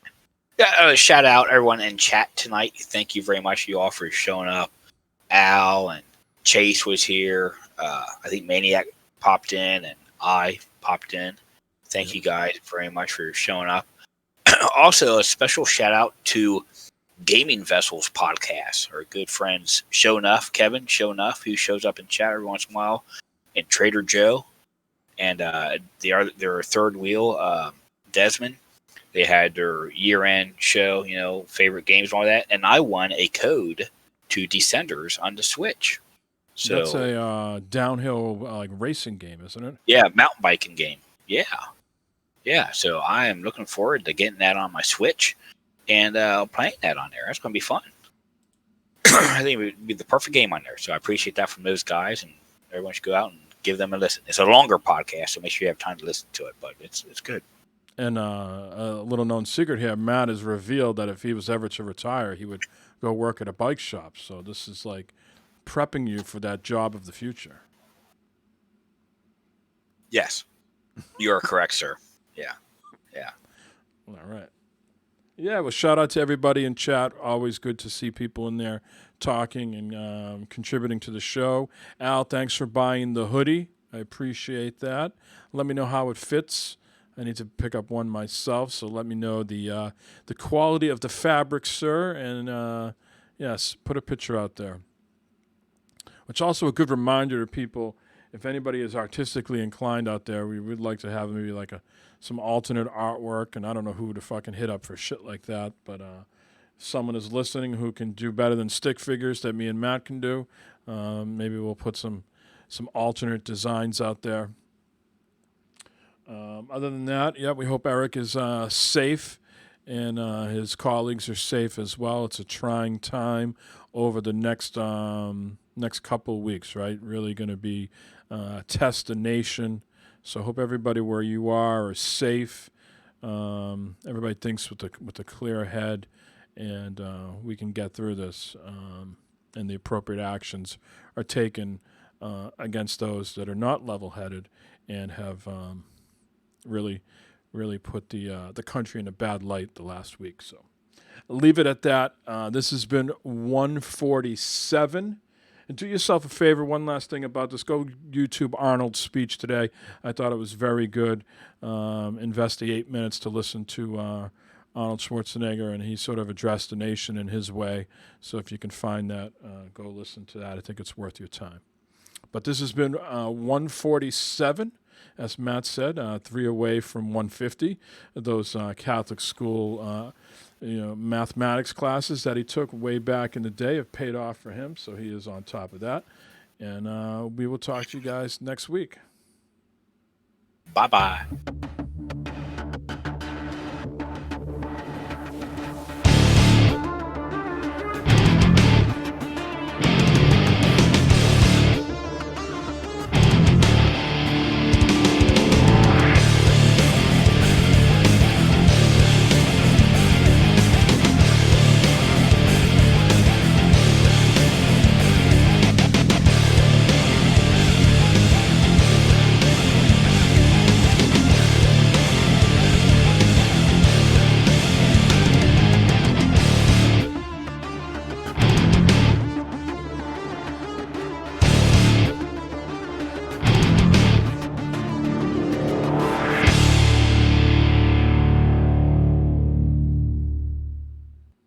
Yeah, shout out everyone in chat tonight. Thank you very much, you all, for showing up. Al and Chase was here. I think Maniac popped in, and I popped in. Thank you guys very much for showing up. Also, a special shout out to Gaming Vessels podcast. Our good friends Kevin Show Enough, who shows up in chat every once in a while, and Trader Joe, and their third wheel, Desmond. They had their year-end show, favorite games and all that, and I won a code to Descenders on the Switch. So that's a downhill racing game, isn't it? Yeah, mountain biking game. Yeah. So I am looking forward to getting that on my Switch and playing that on there. That's going to be fun. I think it would be the perfect game on there. So I appreciate that from those guys, and everyone should go out and give them a listen. It's a longer podcast, so make sure you have time to listen to it, but it's good. And a little known secret here, Matt has revealed that if he was ever to retire, he would go work at a bike shop. So this is like prepping you for that job of the future. Yes, you are correct, sir. Yeah. All right. Yeah, well, shout out to everybody in chat. Always good to see people in there talking and contributing to the show. Al, thanks for buying the hoodie. I appreciate that. Let me know how it fits. I need to pick up one myself, so let me know the quality of the fabric, sir. And yes, put a picture out there. Which also a good reminder to people, if anybody is artistically inclined out there, we would like to have maybe like some alternate artwork, and I don't know who to fucking hit up for shit like that, but if someone is listening who can do better than stick figures that me and Matt can do, maybe we'll put some alternate designs out there. Other than that, yeah, we hope Eric is safe and his colleagues are safe as well. It's a trying time over the next couple of weeks, right? Really going to be test the nation. So I hope everybody where you are is safe. Everybody thinks with a clear head, and we can get through this. And the appropriate actions are taken against those that are not level-headed and have really put the country in a bad light the last week. So I'll leave it at that. This has been 147. And do yourself a favor, one last thing about this. Go YouTube Arnold's speech today. I thought it was very good. Invest the 8 minutes to listen to Arnold Schwarzenegger, and he sort of addressed the nation in his way. So if you can find that, go listen to that. I think it's worth your time. But this has been 147. As Matt said, 3 away from 150. Those Catholic school mathematics classes that he took way back in the day have paid off for him, so he is on top of that. And we will talk to you guys next week. Bye-bye.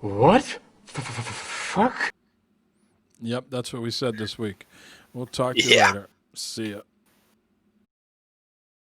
What? Fuck? Yep, that's what we said this week. We'll talk to you later. See ya.